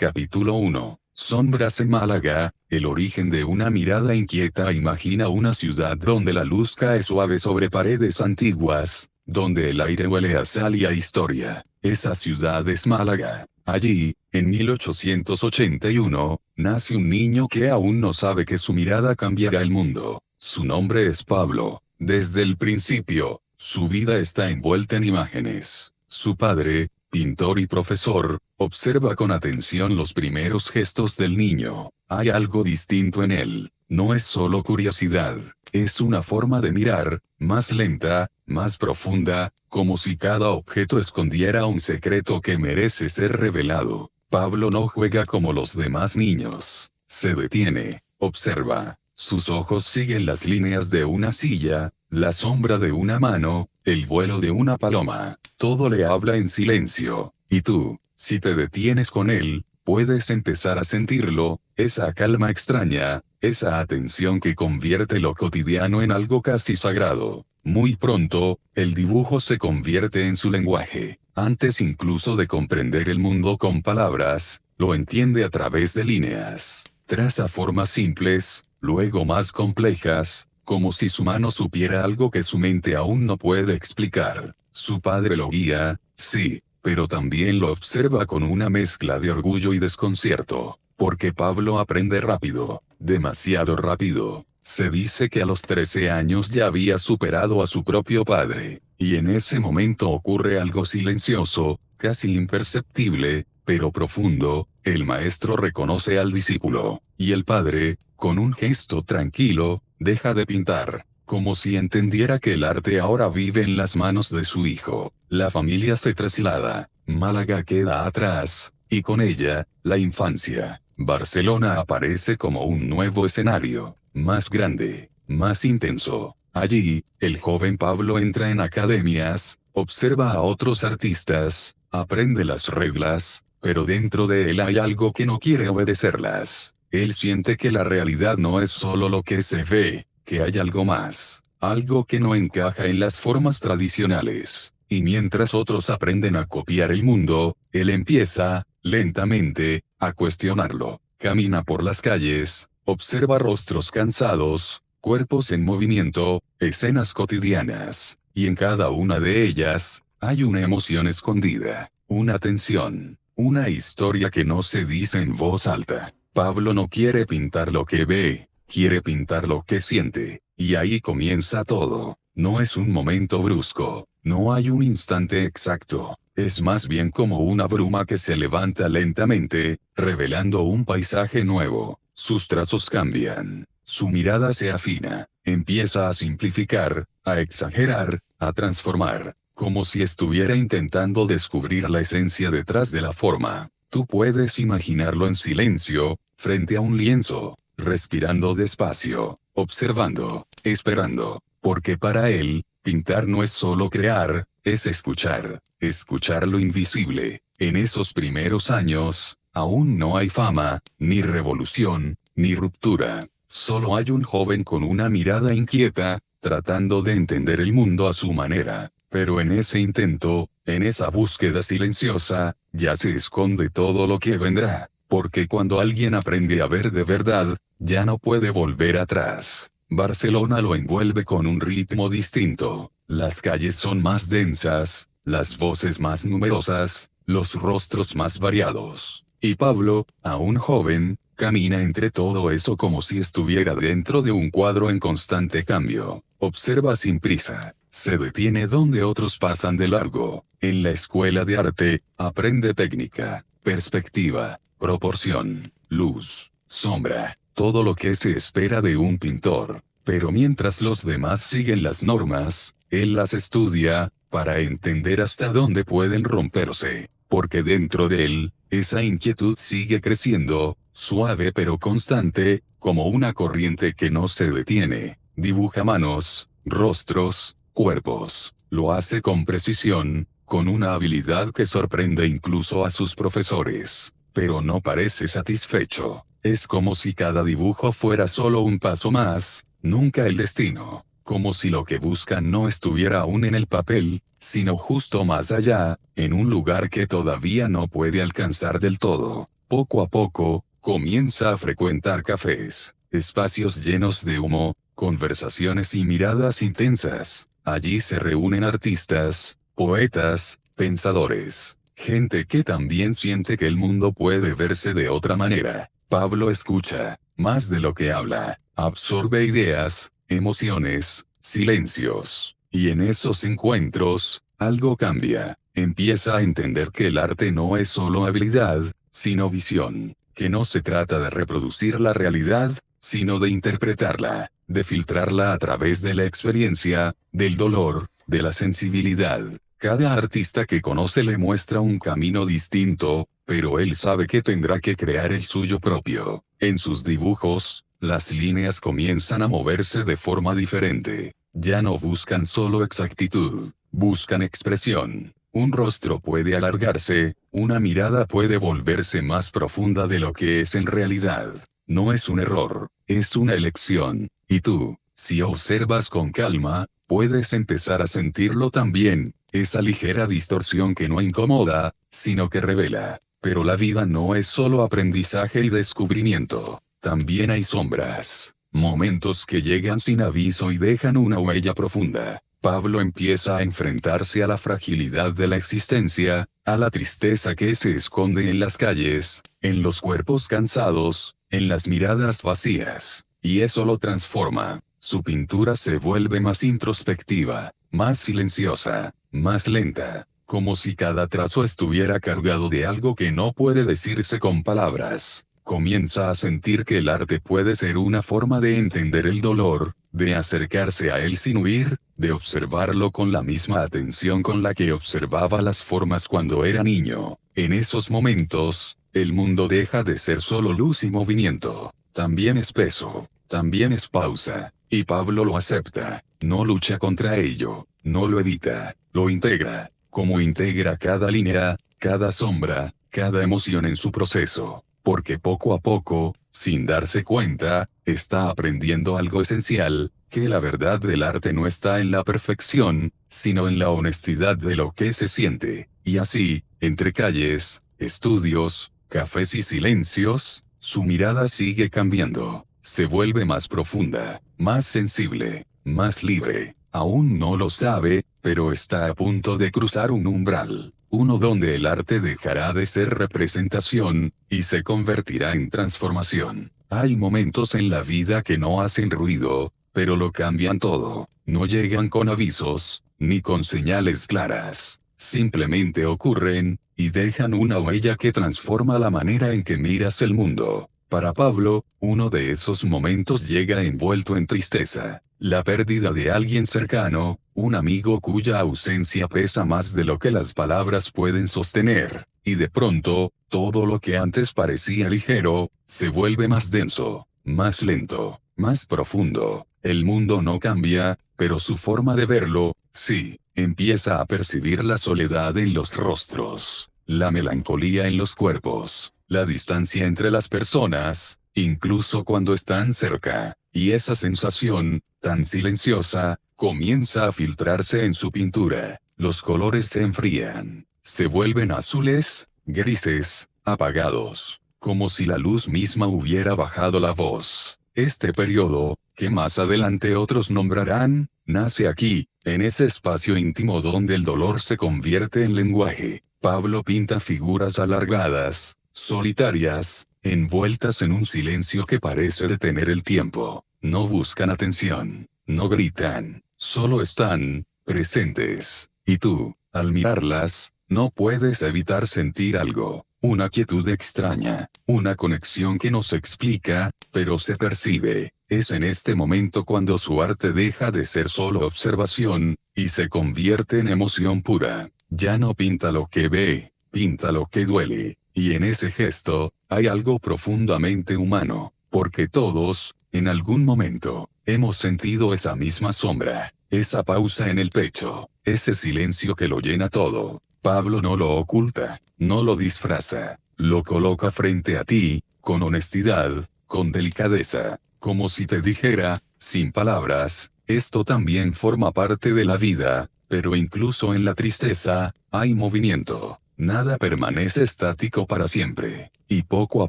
Capítulo 1. Sombras en Málaga, el origen de una mirada inquieta. Imagina una ciudad donde la luz cae suave sobre paredes antiguas, donde el aire huele a sal y a historia. Esa ciudad es Málaga. Allí, en 1881, nace un niño que aún no sabe que su mirada cambiará el mundo. Su nombre es Pablo. Desde el principio, su vida está envuelta en imágenes. Su padre, pintor y profesor, observa con atención los primeros gestos del niño. Hay algo distinto en él. No es solo curiosidad, es una forma de mirar, más lenta, más profunda, como si cada objeto escondiera un secreto que merece ser revelado. Pablo no juega como los demás niños. Se detiene, observa. Sus ojos siguen las líneas de una silla, la sombra de una mano, el vuelo de una paloma. Todo le habla en silencio. Y tú, si te detienes con él, puedes empezar a sentirlo, esa calma extraña, esa atención que convierte lo cotidiano en algo casi sagrado. Muy pronto, el dibujo se convierte en su lenguaje. Antes incluso de comprender el mundo con palabras, lo entiende a través de líneas. Traza formas simples, luego más complejas, como si su mano supiera algo que su mente aún no puede explicar. Su padre lo guía, sí, pero también lo observa con una mezcla de orgullo y desconcierto, porque Pablo aprende rápido, demasiado rápido. Se dice que a los 13 años ya había superado a su propio padre, y en ese momento ocurre algo silencioso, casi imperceptible, pero profundo. El maestro reconoce al discípulo, y el padre, con un gesto tranquilo, deja de pintar, como si entendiera que el arte ahora vive en las manos de su hijo. La familia se traslada, Málaga queda atrás, y con ella, la infancia. Barcelona aparece como un nuevo escenario, más grande, más intenso. Allí, el joven Pablo entra en academias, observa a otros artistas, aprende las reglas, pero dentro de él hay algo que no quiere obedecerlas. Él siente que la realidad no es solo lo que se ve, que hay algo más, algo que no encaja en las formas tradicionales. Y mientras otros aprenden a copiar el mundo, él empieza, lentamente, a cuestionarlo. Camina por las calles, observa rostros cansados, cuerpos en movimiento, escenas cotidianas, y en cada una de ellas, hay una emoción escondida, una tensión, una historia que no se dice en voz alta. Pablo no quiere pintar lo que ve, quiere pintar lo que siente, y ahí comienza todo. No es un momento brusco, no hay un instante exacto, es más bien como una bruma que se levanta lentamente, revelando un paisaje nuevo. Sus trazos cambian, su mirada se afina, empieza a simplificar, a exagerar, a transformar, como si estuviera intentando descubrir la esencia detrás de la forma. Tú puedes imaginarlo en silencio, frente a un lienzo, respirando despacio, observando, esperando, porque para él, pintar no es solo crear, es escuchar lo invisible. En esos primeros años, aún no hay fama, ni revolución, ni ruptura. Solo hay un joven con una mirada inquieta, tratando de entender el mundo a su manera. Pero en ese intento, en esa búsqueda silenciosa, ya se esconde todo lo que vendrá. Porque cuando alguien aprende a ver de verdad, ya no puede volver atrás. Barcelona lo envuelve con un ritmo distinto. Las calles son más densas, las voces más numerosas, los rostros más variados. Y Pablo, aún joven, camina entre todo eso como si estuviera dentro de un cuadro en constante cambio. Observa sin prisa, se detiene donde otros pasan de largo. En la escuela de arte, aprende técnica, perspectiva, proporción, luz, sombra, todo lo que se espera de un pintor. Pero mientras los demás siguen las normas, él las estudia, para entender hasta dónde pueden romperse. Porque dentro de él, esa inquietud sigue creciendo, suave pero constante, como una corriente que no se detiene. Dibuja manos, rostros, cuerpos. Lo hace con precisión, con una habilidad que sorprende incluso a sus profesores. Pero no parece satisfecho. Es como si cada dibujo fuera solo un paso más, nunca el destino. Como si lo que buscan no estuviera aún en el papel, sino justo más allá, en un lugar que todavía no puede alcanzar del todo. Poco a poco, comienza a frecuentar cafés, espacios llenos de humo, conversaciones y miradas intensas. Allí se reúnen artistas, poetas, pensadores, gente que también siente que el mundo puede verse de otra manera. Pablo escucha, más de lo que habla, absorbe ideas, emociones, silencios. Y en esos encuentros, algo cambia. Empieza a entender que el arte no es solo habilidad, sino visión. Que no se trata de reproducir la realidad, sino de interpretarla, de filtrarla a través de la experiencia, del dolor, de la sensibilidad. Cada artista que conoce le muestra un camino distinto, pero él sabe que tendrá que crear el suyo propio. En sus dibujos, las líneas comienzan a moverse de forma diferente. Ya no buscan solo exactitud, buscan expresión. Un rostro puede alargarse, una mirada puede volverse más profunda de lo que es en realidad. No es un error, es una elección. Y tú, si observas con calma, puedes empezar a sentirlo también, esa ligera distorsión que no incomoda, sino que revela. Pero la vida no es solo aprendizaje y descubrimiento. También hay sombras, momentos que llegan sin aviso y dejan una huella profunda. Pablo empieza a enfrentarse a la fragilidad de la existencia, a la tristeza que se esconde en las calles, en los cuerpos cansados, en las miradas vacías. Y eso lo transforma. Su pintura se vuelve más introspectiva, más silenciosa, más lenta, como si cada trazo estuviera cargado de algo que no puede decirse con palabras. Comienza a sentir que el arte puede ser una forma de entender el dolor, de acercarse a él sin huir, de observarlo con la misma atención con la que observaba las formas cuando era niño. En esos momentos, el mundo deja de ser solo luz y movimiento. También es peso, también es pausa. Y Pablo lo acepta, no lucha contra ello, no lo evita, lo integra, como integra cada línea, cada sombra, cada emoción en su proceso. Porque poco a poco, sin darse cuenta, está aprendiendo algo esencial, que la verdad del arte no está en la perfección, sino en la honestidad de lo que se siente. Y así, entre calles, estudios, cafés y silencios, su mirada sigue cambiando. Se vuelve más profunda, más sensible, más libre. Aún no lo sabe, pero está a punto de cruzar un umbral. Uno donde el arte dejará de ser representación, y se convertirá en transformación. Hay momentos en la vida que no hacen ruido, pero lo cambian todo. No llegan con avisos, ni con señales claras. Simplemente ocurren, y dejan una huella que transforma la manera en que miras el mundo. Para Pablo, uno de esos momentos llega envuelto en tristeza. La pérdida de alguien cercano, un amigo cuya ausencia pesa más de lo que las palabras pueden sostener. Y de pronto, todo lo que antes parecía ligero, se vuelve más denso, más lento, más profundo. El mundo no cambia, pero su forma de verlo, sí. Empieza a percibir la soledad en los rostros, la melancolía en los cuerpos, la distancia entre las personas, incluso cuando están cerca. Y esa sensación, tan silenciosa, comienza a filtrarse en su pintura. Los colores se enfrían, se vuelven azules, grises, apagados, como si la luz misma hubiera bajado la voz. Este periodo, que más adelante otros nombrarán, nace aquí, en ese espacio íntimo donde el dolor se convierte en lenguaje. Pablo pinta figuras alargadas, solitarias, envueltas en un silencio que parece detener el tiempo. No buscan atención, no gritan, solo están presentes. Y tú, al mirarlas, no puedes evitar sentir algo, una quietud extraña, una conexión que no se explica, pero se percibe. Es en este momento cuando su arte deja de ser solo observación, y se convierte en emoción pura. Ya no pinta lo que ve, pinta lo que duele. Y en ese gesto, hay algo profundamente humano, porque todos, en algún momento, hemos sentido esa misma sombra, esa pausa en el pecho, ese silencio que lo llena todo. Pablo no lo oculta, no lo disfraza, lo coloca frente a ti, con honestidad, con delicadeza, como si te dijera, sin palabras, esto también forma parte de la vida, pero incluso en la tristeza, hay movimiento. Nada permanece estático para siempre. Y poco a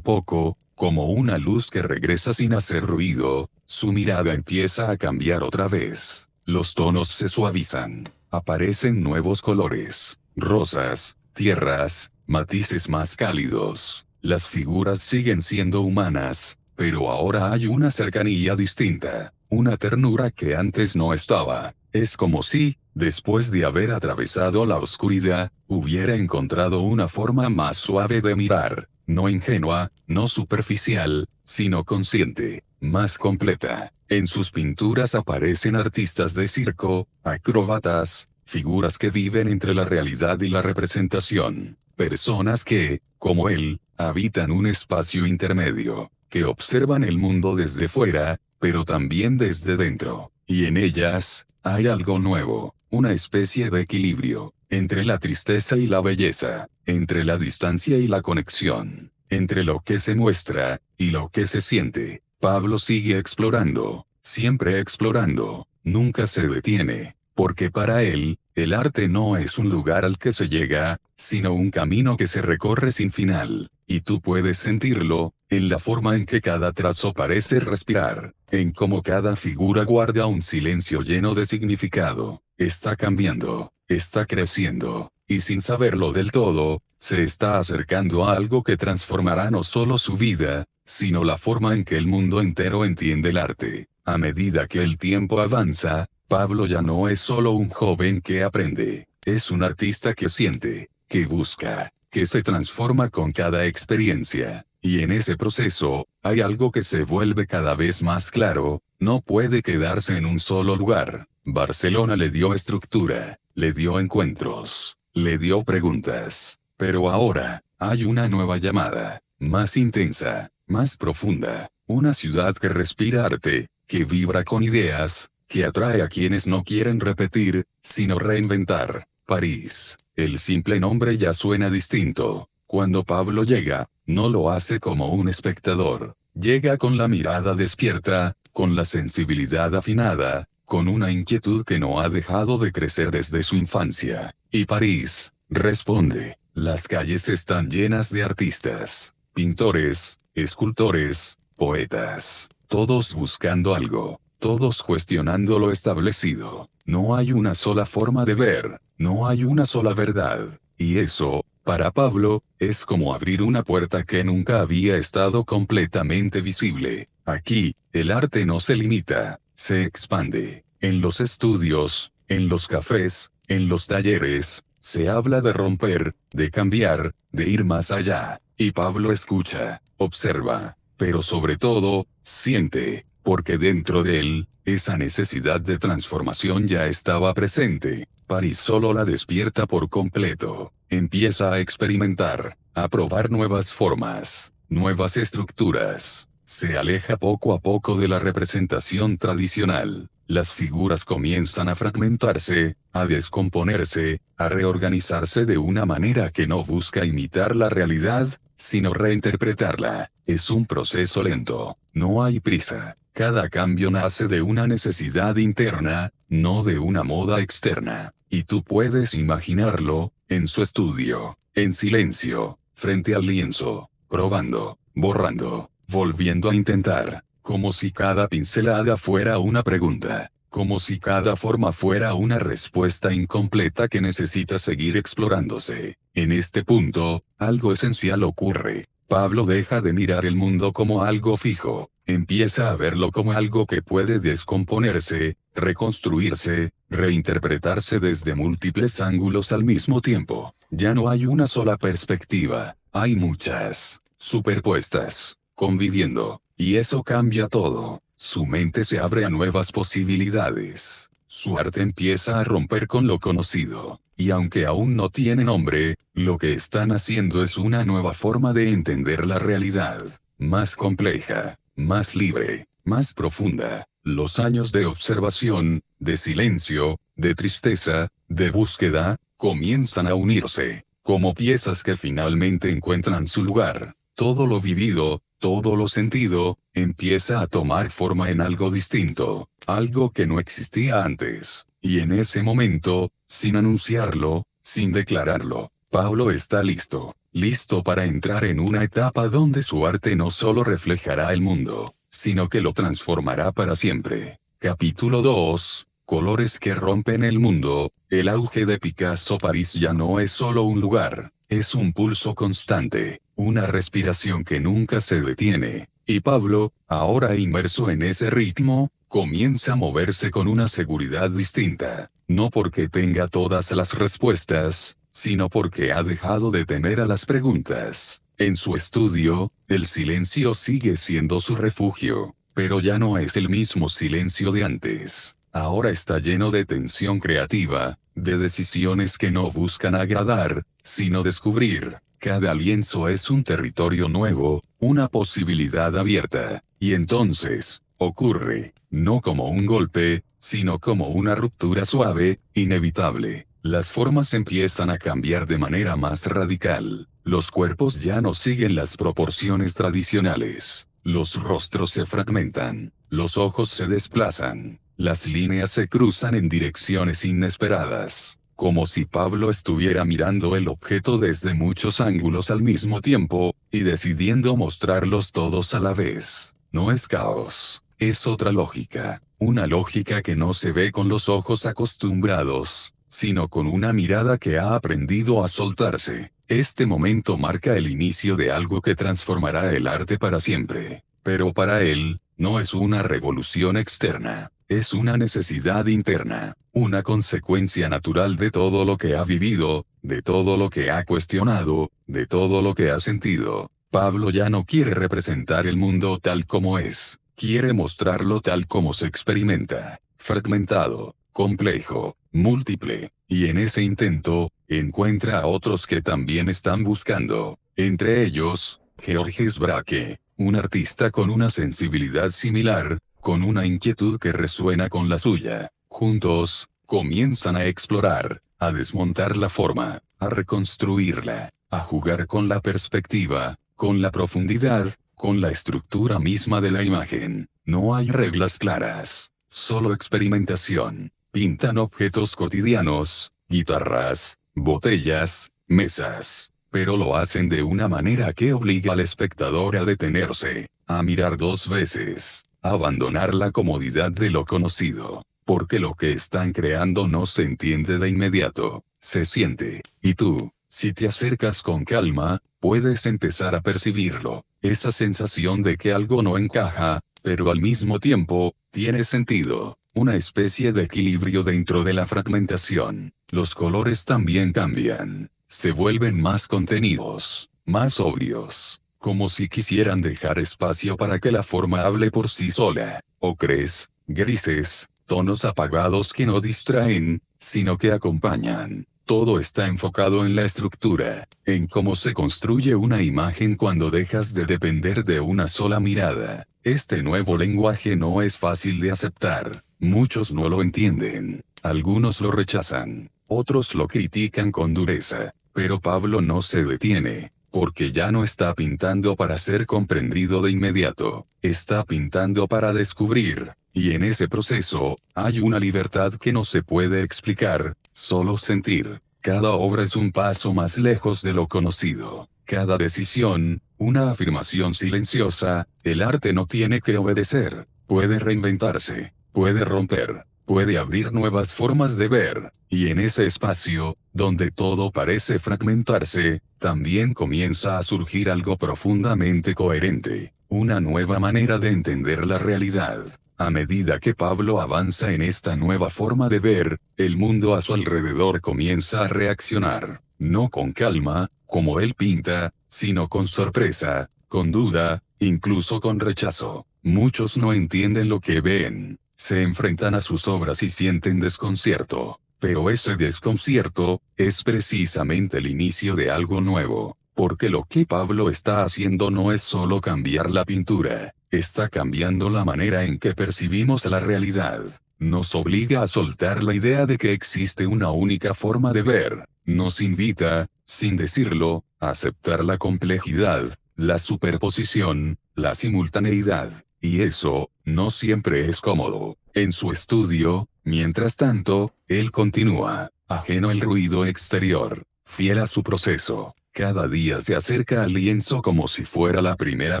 poco, como una luz que regresa sin hacer ruido, su mirada empieza a cambiar otra vez. Los tonos se suavizan. Aparecen nuevos colores, rosas, tierras, matices más cálidos. Las figuras siguen siendo humanas, pero ahora hay una cercanía distinta, una ternura que antes no estaba. Es como si, después de haber atravesado la oscuridad, hubiera encontrado una forma más suave de mirar, no ingenua, no superficial, sino consciente, más completa. En sus pinturas aparecen artistas de circo, acróbatas, figuras que viven entre la realidad y la representación, personas que, como él, habitan un espacio intermedio, que observan el mundo desde fuera, pero también desde dentro, y en ellas, hay algo nuevo, una especie de equilibrio, entre la tristeza y la belleza, entre la distancia y la conexión, entre lo que se muestra, y lo que se siente. Pablo sigue explorando, siempre explorando, nunca se detiene, porque para él, el arte no es un lugar al que se llega, sino un camino que se recorre sin final, y tú puedes sentirlo, en la forma en que cada trazo parece respirar, en cómo cada figura guarda un silencio lleno de significado, está cambiando, está creciendo, y sin saberlo del todo, se está acercando a algo que transformará no solo su vida, sino la forma en que el mundo entero entiende el arte. A medida que el tiempo avanza, Pablo ya no es solo un joven que aprende, es un artista que siente, que busca, que se transforma con cada experiencia, y en ese proceso, hay algo que se vuelve cada vez más claro, no puede quedarse en un solo lugar. Barcelona le dio estructura, le dio encuentros, le dio preguntas, pero ahora, hay una nueva llamada, más intensa, más profunda, una ciudad que respira arte, que vibra con ideas, que atrae a quienes no quieren repetir, sino reinventar. París. El simple nombre ya suena distinto. Cuando Pablo llega, no lo hace como un espectador. Llega con la mirada despierta, con la sensibilidad afinada, con una inquietud que no ha dejado de crecer desde su infancia. Y París, responde. Las calles están llenas de artistas, pintores, escultores, poetas, todos buscando algo, todos cuestionando lo establecido. No hay una sola forma de ver, no hay una sola verdad, y eso, para Pablo, es como abrir una puerta que nunca había estado completamente visible. Aquí, el arte no se limita, se expande. En los estudios, en los cafés, en los talleres, se habla de romper, de cambiar, de ir más allá. Y Pablo escucha, observa, pero sobre todo, siente, porque dentro de él, esa necesidad de transformación ya estaba presente. París solo la despierta por completo. Empieza a experimentar, a probar nuevas formas, nuevas estructuras. Se aleja poco a poco de la representación tradicional. Las figuras comienzan a fragmentarse, a descomponerse, a reorganizarse de una manera que no busca imitar la realidad, sino reinterpretarla. Es un proceso lento, no hay prisa. Cada cambio nace de una necesidad interna, no de una moda externa. Y tú puedes imaginarlo, en su estudio, en silencio, frente al lienzo, probando, borrando, volviendo a intentar, como si cada pincelada fuera una pregunta, como si cada forma fuera una respuesta incompleta que necesita seguir explorándose. En este punto, algo esencial ocurre. Pablo deja de mirar el mundo como algo fijo, empieza a verlo como algo que puede descomponerse, reconstruirse, reinterpretarse desde múltiples ángulos al mismo tiempo. Ya no hay una sola perspectiva, hay muchas, superpuestas, conviviendo, y eso cambia todo. Su mente se abre a nuevas posibilidades. Su arte empieza a romper con lo conocido, y aunque aún no tiene nombre, lo que están haciendo es una nueva forma de entender la realidad, más compleja, más libre, más profunda. Los años de observación, de silencio, de tristeza, de búsqueda, comienzan a unirse, como piezas que finalmente encuentran su lugar. Todo lo vivido, todo lo sentido, empieza a tomar forma en algo distinto, algo que no existía antes. Y en ese momento, sin anunciarlo, sin declararlo, Pablo está listo para entrar en una etapa donde su arte no solo reflejará el mundo, sino que lo transformará para siempre. Capítulo 2. Colores que rompen el mundo. El auge de Picasso. París ya no es solo un lugar, es un pulso constante, una respiración que nunca se detiene. Y Pablo, ahora inmerso en ese ritmo, comienza a moverse con una seguridad distinta, no porque tenga todas las respuestas, sino porque ha dejado de temer a las preguntas. En su estudio, el silencio sigue siendo su refugio, pero ya no es el mismo silencio de antes. Ahora está lleno de tensión creativa, de decisiones que no buscan agradar, sino descubrir. Cada lienzo es un territorio nuevo, una posibilidad abierta. Y entonces, ocurre, no como un golpe, sino como una ruptura suave, inevitable. Las formas empiezan a cambiar de manera más radical. Los cuerpos ya no siguen las proporciones tradicionales. Los rostros se fragmentan. Los ojos se desplazan. Las líneas se cruzan en direcciones inesperadas. Como si Pablo estuviera mirando el objeto desde muchos ángulos al mismo tiempo, y decidiendo mostrarlos todos a la vez. No es caos. Es otra lógica. Una lógica que no se ve con los ojos acostumbrados, sino con una mirada que ha aprendido a soltarse. Este momento marca el inicio de algo que transformará el arte para siempre. Pero para él, no es una revolución externa. Es una necesidad interna, una consecuencia natural de todo lo que ha vivido, de todo lo que ha cuestionado, de todo lo que ha sentido. Pablo ya no quiere representar el mundo tal como es, quiere mostrarlo tal como se experimenta, fragmentado, complejo, múltiple, y en ese intento, encuentra a otros que también están buscando, entre ellos, Georges Braque, un artista con una sensibilidad similar, con una inquietud que resuena con la suya. Juntos, comienzan a explorar, a desmontar la forma, a reconstruirla, a jugar con la perspectiva, con la profundidad, con la estructura misma de la imagen. No hay reglas claras, solo experimentación. Pintan objetos cotidianos, guitarras, botellas, mesas, pero lo hacen de una manera que obliga al espectador a detenerse, a mirar dos veces, a abandonar la comodidad de lo conocido, porque lo que están creando no se entiende de inmediato, se siente, y tú, si te acercas con calma, puedes empezar a percibirlo, esa sensación de que algo no encaja, pero al mismo tiempo, tiene sentido, una especie de equilibrio dentro de la fragmentación. Los colores también cambian, se vuelven más contenidos, más sobrios, como si quisieran dejar espacio para que la forma hable por sí sola. Ocres, grises, tonos apagados que no distraen, sino que acompañan. Todo está enfocado en la estructura, en cómo se construye una imagen cuando dejas de depender de una sola mirada. Este nuevo lenguaje no es fácil de aceptar. Muchos no lo entienden, algunos lo rechazan, otros lo critican con dureza, pero Pablo no se detiene, porque ya no está pintando para ser comprendido de inmediato, está pintando para descubrir, y en ese proceso, hay una libertad que no se puede explicar, solo sentir. Cada obra es un paso más lejos de lo conocido, cada decisión, una afirmación silenciosa. El arte no tiene que obedecer, puede reinventarse. Puede romper, puede abrir nuevas formas de ver, y en ese espacio, donde todo parece fragmentarse, también comienza a surgir algo profundamente coherente, una nueva manera de entender la realidad. A medida que Pablo avanza en esta nueva forma de ver, el mundo a su alrededor comienza a reaccionar, no con calma, como él pinta, sino con sorpresa, con duda, incluso con rechazo. Muchos no entienden lo que ven. Se enfrentan a sus obras y sienten desconcierto, pero ese desconcierto es precisamente el inicio de algo nuevo, porque lo que Pablo está haciendo no es solo cambiar la pintura, está cambiando la manera en que percibimos la realidad. Nos obliga a soltar la idea de que existe una única forma de ver, nos invita, sin decirlo, a aceptar la complejidad, la superposición, la simultaneidad. Y eso, no siempre es cómodo. En su estudio, mientras tanto, él continúa, ajeno al ruido exterior, fiel a su proceso. Cada día se acerca al lienzo como si fuera la primera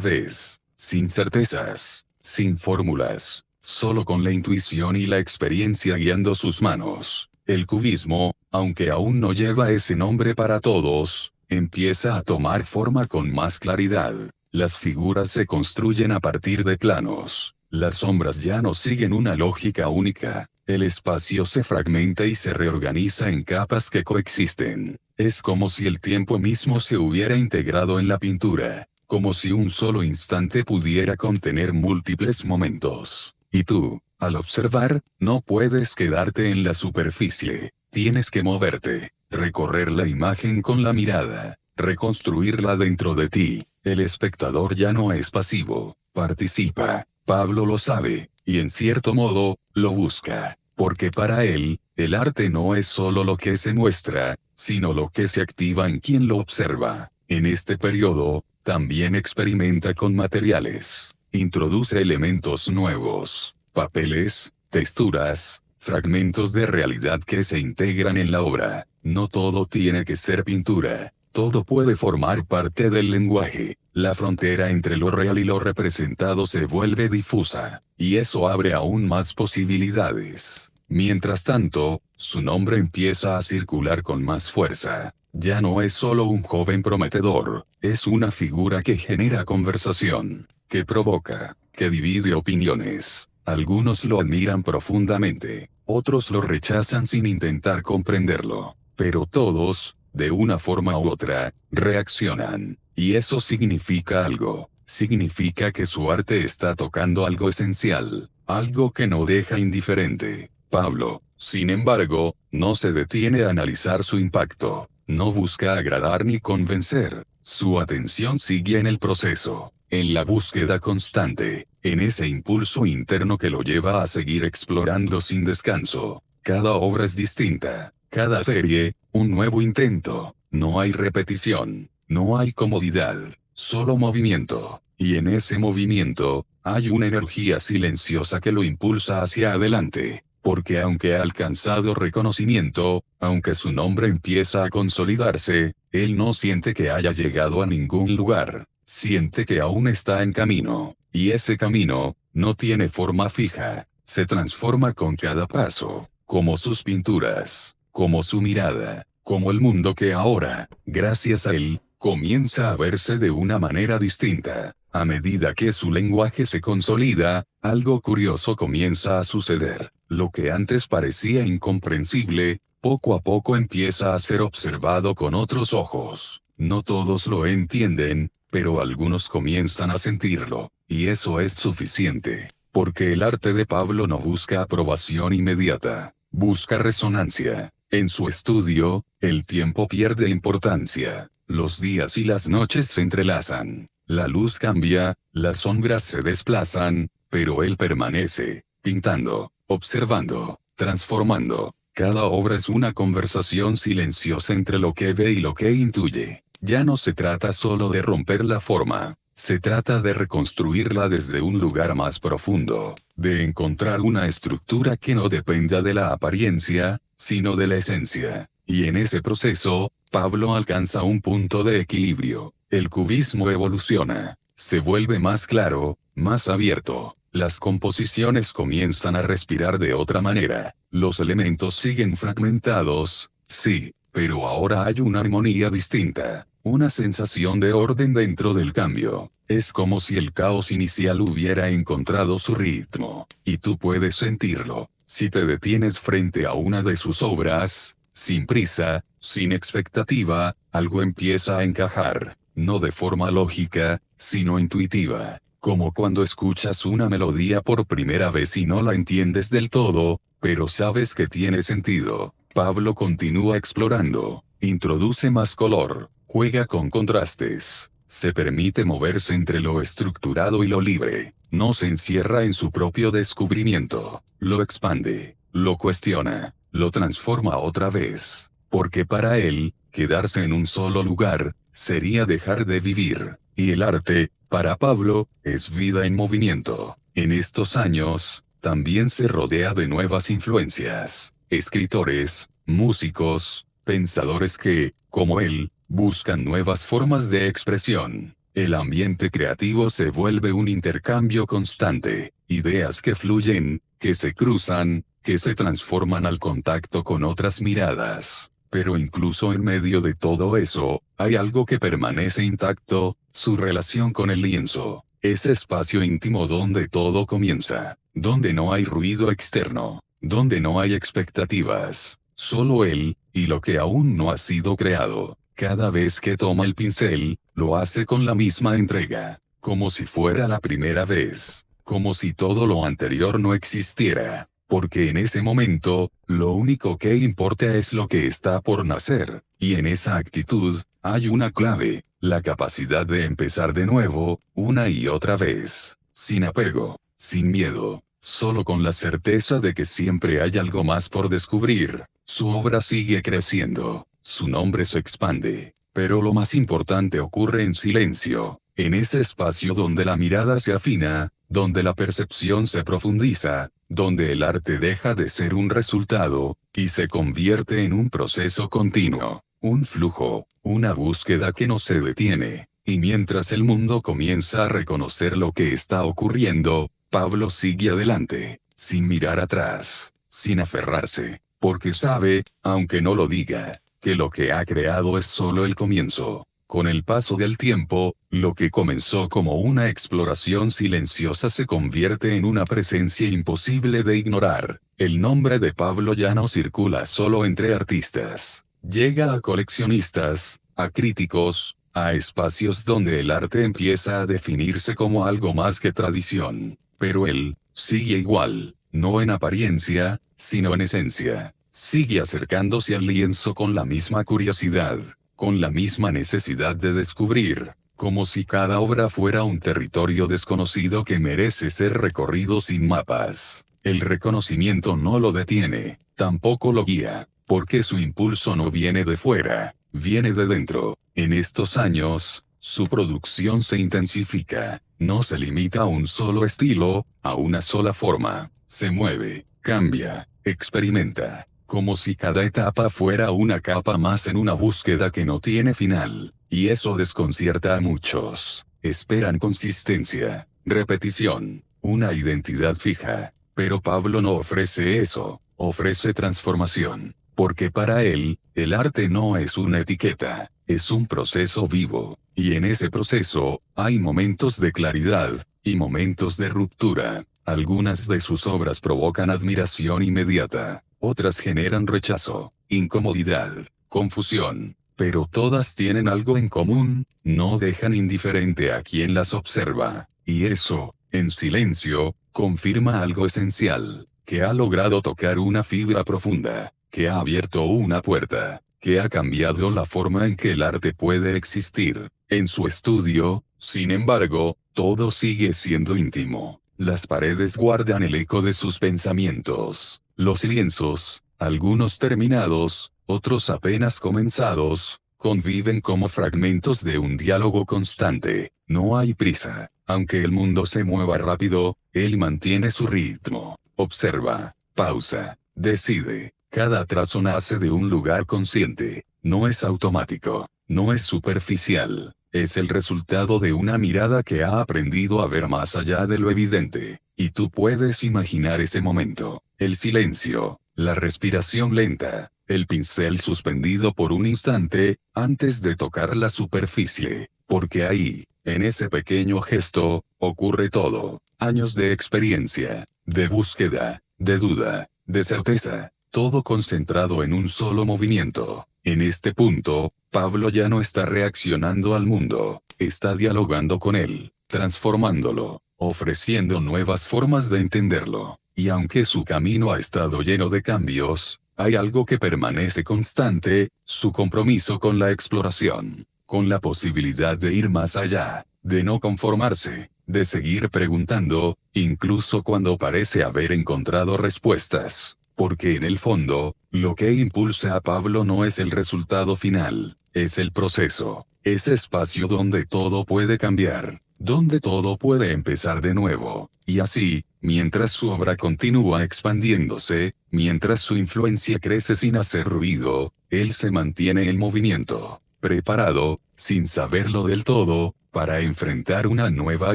vez, sin certezas, sin fórmulas, solo con la intuición y la experiencia guiando sus manos. El cubismo, aunque aún no lleva ese nombre para todos, empieza a tomar forma con más claridad. Las figuras se construyen a partir de planos. Las sombras ya no siguen una lógica única. El espacio se fragmenta y se reorganiza en capas que coexisten. Es como si el tiempo mismo se hubiera integrado en la pintura, como si un solo instante pudiera contener múltiples momentos. Y tú, al observar, no puedes quedarte en la superficie. Tienes que moverte, recorrer la imagen con la mirada, reconstruirla dentro de ti. El espectador ya no es pasivo, participa. Pablo lo sabe, y en cierto modo, lo busca, porque para él, el arte no es solo lo que se muestra, sino lo que se activa en quien lo observa. En este periodo, también experimenta con materiales, introduce elementos nuevos, papeles, texturas, fragmentos de realidad que se integran en la obra. No todo tiene que ser pintura. Todo puede formar parte del lenguaje. La frontera entre lo real y lo representado se vuelve difusa, y eso abre aún más posibilidades. Mientras tanto, su nombre empieza a circular con más fuerza. Ya no es solo un joven prometedor, es una figura que genera conversación, que provoca, que divide opiniones. Algunos lo admiran profundamente, otros lo rechazan sin intentar comprenderlo, pero todos, de una forma u otra, reaccionan. Y eso significa algo. Significa que su arte está tocando algo esencial, algo que no deja indiferente. Pablo, sin embargo, no se detiene a analizar su impacto. No busca agradar ni convencer. Su atención sigue en el proceso, en la búsqueda constante, en ese impulso interno que lo lleva a seguir explorando sin descanso. Cada obra es distinta. Cada serie, un nuevo intento. No hay repetición, no hay comodidad, solo movimiento. Y en ese movimiento, hay una energía silenciosa que lo impulsa hacia adelante. Porque aunque ha alcanzado reconocimiento, aunque su nombre empieza a consolidarse, él no siente que haya llegado a ningún lugar. Siente que aún está en camino. Y ese camino, no tiene forma fija. Se transforma con cada paso, como sus pinturas, como su mirada, como el mundo que ahora, gracias a él, comienza a verse de una manera distinta. A medida que su lenguaje se consolida, algo curioso comienza a suceder. Lo que antes parecía incomprensible, poco a poco empieza a ser observado con otros ojos. No todos lo entienden, pero algunos comienzan a sentirlo, y eso es suficiente. Porque el arte de Pablo no busca aprobación inmediata, busca resonancia. En su estudio, el tiempo pierde importancia. Los días y las noches se entrelazan. La luz cambia, las sombras se desplazan, pero él permanece, pintando, observando, transformando. Cada obra es una conversación silenciosa entre lo que ve y lo que intuye. Ya no se trata solo de romper la forma, se trata de reconstruirla desde un lugar más profundo, de encontrar una estructura que no dependa de la apariencia, sino de la esencia. Y en ese proceso, Pablo alcanza un punto de equilibrio. El cubismo evoluciona, se vuelve más claro, más abierto. Las composiciones comienzan a respirar de otra manera. Los elementos siguen fragmentados, sí, pero ahora hay una armonía distinta, una sensación de orden dentro del cambio. Es como si el caos inicial hubiera encontrado su ritmo, y tú puedes sentirlo. Si te detienes frente a una de sus obras, sin prisa, sin expectativa, algo empieza a encajar, no de forma lógica, sino intuitiva. Como cuando escuchas una melodía por primera vez y no la entiendes del todo, pero sabes que tiene sentido. Pablo continúa explorando, introduce más color, juega con contrastes, se permite moverse entre lo estructurado y lo libre, no se encierra en su propio descubrimiento, lo expande, lo cuestiona, lo transforma otra vez, porque para él, quedarse en un solo lugar, sería dejar de vivir, y el arte, para Pablo, es vida en movimiento. En estos años, también se rodea de nuevas influencias, escritores, músicos, pensadores que, como él, buscan nuevas formas de expresión. El ambiente creativo se vuelve un intercambio constante, ideas que fluyen, que se cruzan, que se transforman al contacto con otras miradas. Pero incluso en medio de todo eso, hay algo que permanece intacto, su relación con el lienzo. Ese espacio íntimo donde todo comienza, donde no hay ruido externo, donde no hay expectativas, solo él, y lo que aún no ha sido creado. Cada vez que toma el pincel, lo hace con la misma entrega, como si fuera la primera vez, como si todo lo anterior no existiera, porque en ese momento, lo único que importa es lo que está por nacer, y en esa actitud, hay una clave, la capacidad de empezar de nuevo, una y otra vez, sin apego, sin miedo, solo con la certeza de que siempre hay algo más por descubrir. Su obra sigue creciendo, su nombre se expande, pero lo más importante ocurre en silencio, en ese espacio donde la mirada se afina, donde la percepción se profundiza, donde el arte deja de ser un resultado, y se convierte en un proceso continuo, un flujo, una búsqueda que no se detiene. Y mientras el mundo comienza a reconocer lo que está ocurriendo, Pablo sigue adelante, sin mirar atrás, sin aferrarse, porque sabe, aunque no lo diga, que lo que ha creado es solo el comienzo. Con el paso del tiempo, lo que comenzó como una exploración silenciosa se convierte en una presencia imposible de ignorar. El nombre de Pablo ya no circula solo entre artistas. Llega a coleccionistas, a críticos, a espacios donde el arte empieza a definirse como algo más que tradición. Pero él, sigue igual, no en apariencia, sino en esencia. Sigue acercándose al lienzo con la misma curiosidad, con la misma necesidad de descubrir, como si cada obra fuera un territorio desconocido que merece ser recorrido sin mapas. El reconocimiento no lo detiene, tampoco lo guía, porque su impulso no viene de fuera, viene de dentro. En estos años, su producción se intensifica, no se limita a un solo estilo, a una sola forma, se mueve, cambia, experimenta, como si cada etapa fuera una capa más en una búsqueda que no tiene final, y eso desconcierta a muchos. Esperan consistencia, repetición, una identidad fija, pero Pablo no ofrece eso, ofrece transformación, porque para él, el arte no es una etiqueta, es un proceso vivo, y en ese proceso, hay momentos de claridad, y momentos de ruptura. Algunas de sus obras provocan admiración inmediata, otras generan rechazo, incomodidad, confusión, pero todas tienen algo en común, no dejan indiferente a quien las observa, y eso, en silencio, confirma algo esencial, que ha logrado tocar una fibra profunda, que ha abierto una puerta, que ha cambiado la forma en que el arte puede existir. En su estudio, sin embargo, todo sigue siendo íntimo. Las paredes guardan el eco de sus pensamientos. Los lienzos, algunos terminados, otros apenas comenzados, conviven como fragmentos de un diálogo constante. No hay prisa. Aunque el mundo se mueva rápido, él mantiene su ritmo. Observa, pausa, decide. Cada trazo nace de un lugar consciente. No es automático. No es superficial. Es el resultado de una mirada que ha aprendido a ver más allá de lo evidente. Y tú puedes imaginar ese momento. El silencio, la respiración lenta, el pincel suspendido por un instante, antes de tocar la superficie. Porque ahí, en ese pequeño gesto, ocurre todo. Años de experiencia, de búsqueda, de duda, de certeza, todo concentrado en un solo movimiento. En este punto, Pablo ya no está reaccionando al mundo, está dialogando con él, transformándolo, ofreciendo nuevas formas de entenderlo. Y aunque su camino ha estado lleno de cambios, hay algo que permanece constante, su compromiso con la exploración, con la posibilidad de ir más allá, de no conformarse, de seguir preguntando, incluso cuando parece haber encontrado respuestas. Porque en el fondo, lo que impulsa a Pablo no es el resultado final, es el proceso, ese espacio donde todo puede cambiar, donde todo puede empezar de nuevo. Y así, mientras su obra continúa expandiéndose, mientras su influencia crece sin hacer ruido, él se mantiene en movimiento, preparado, sin saberlo del todo, para enfrentar una nueva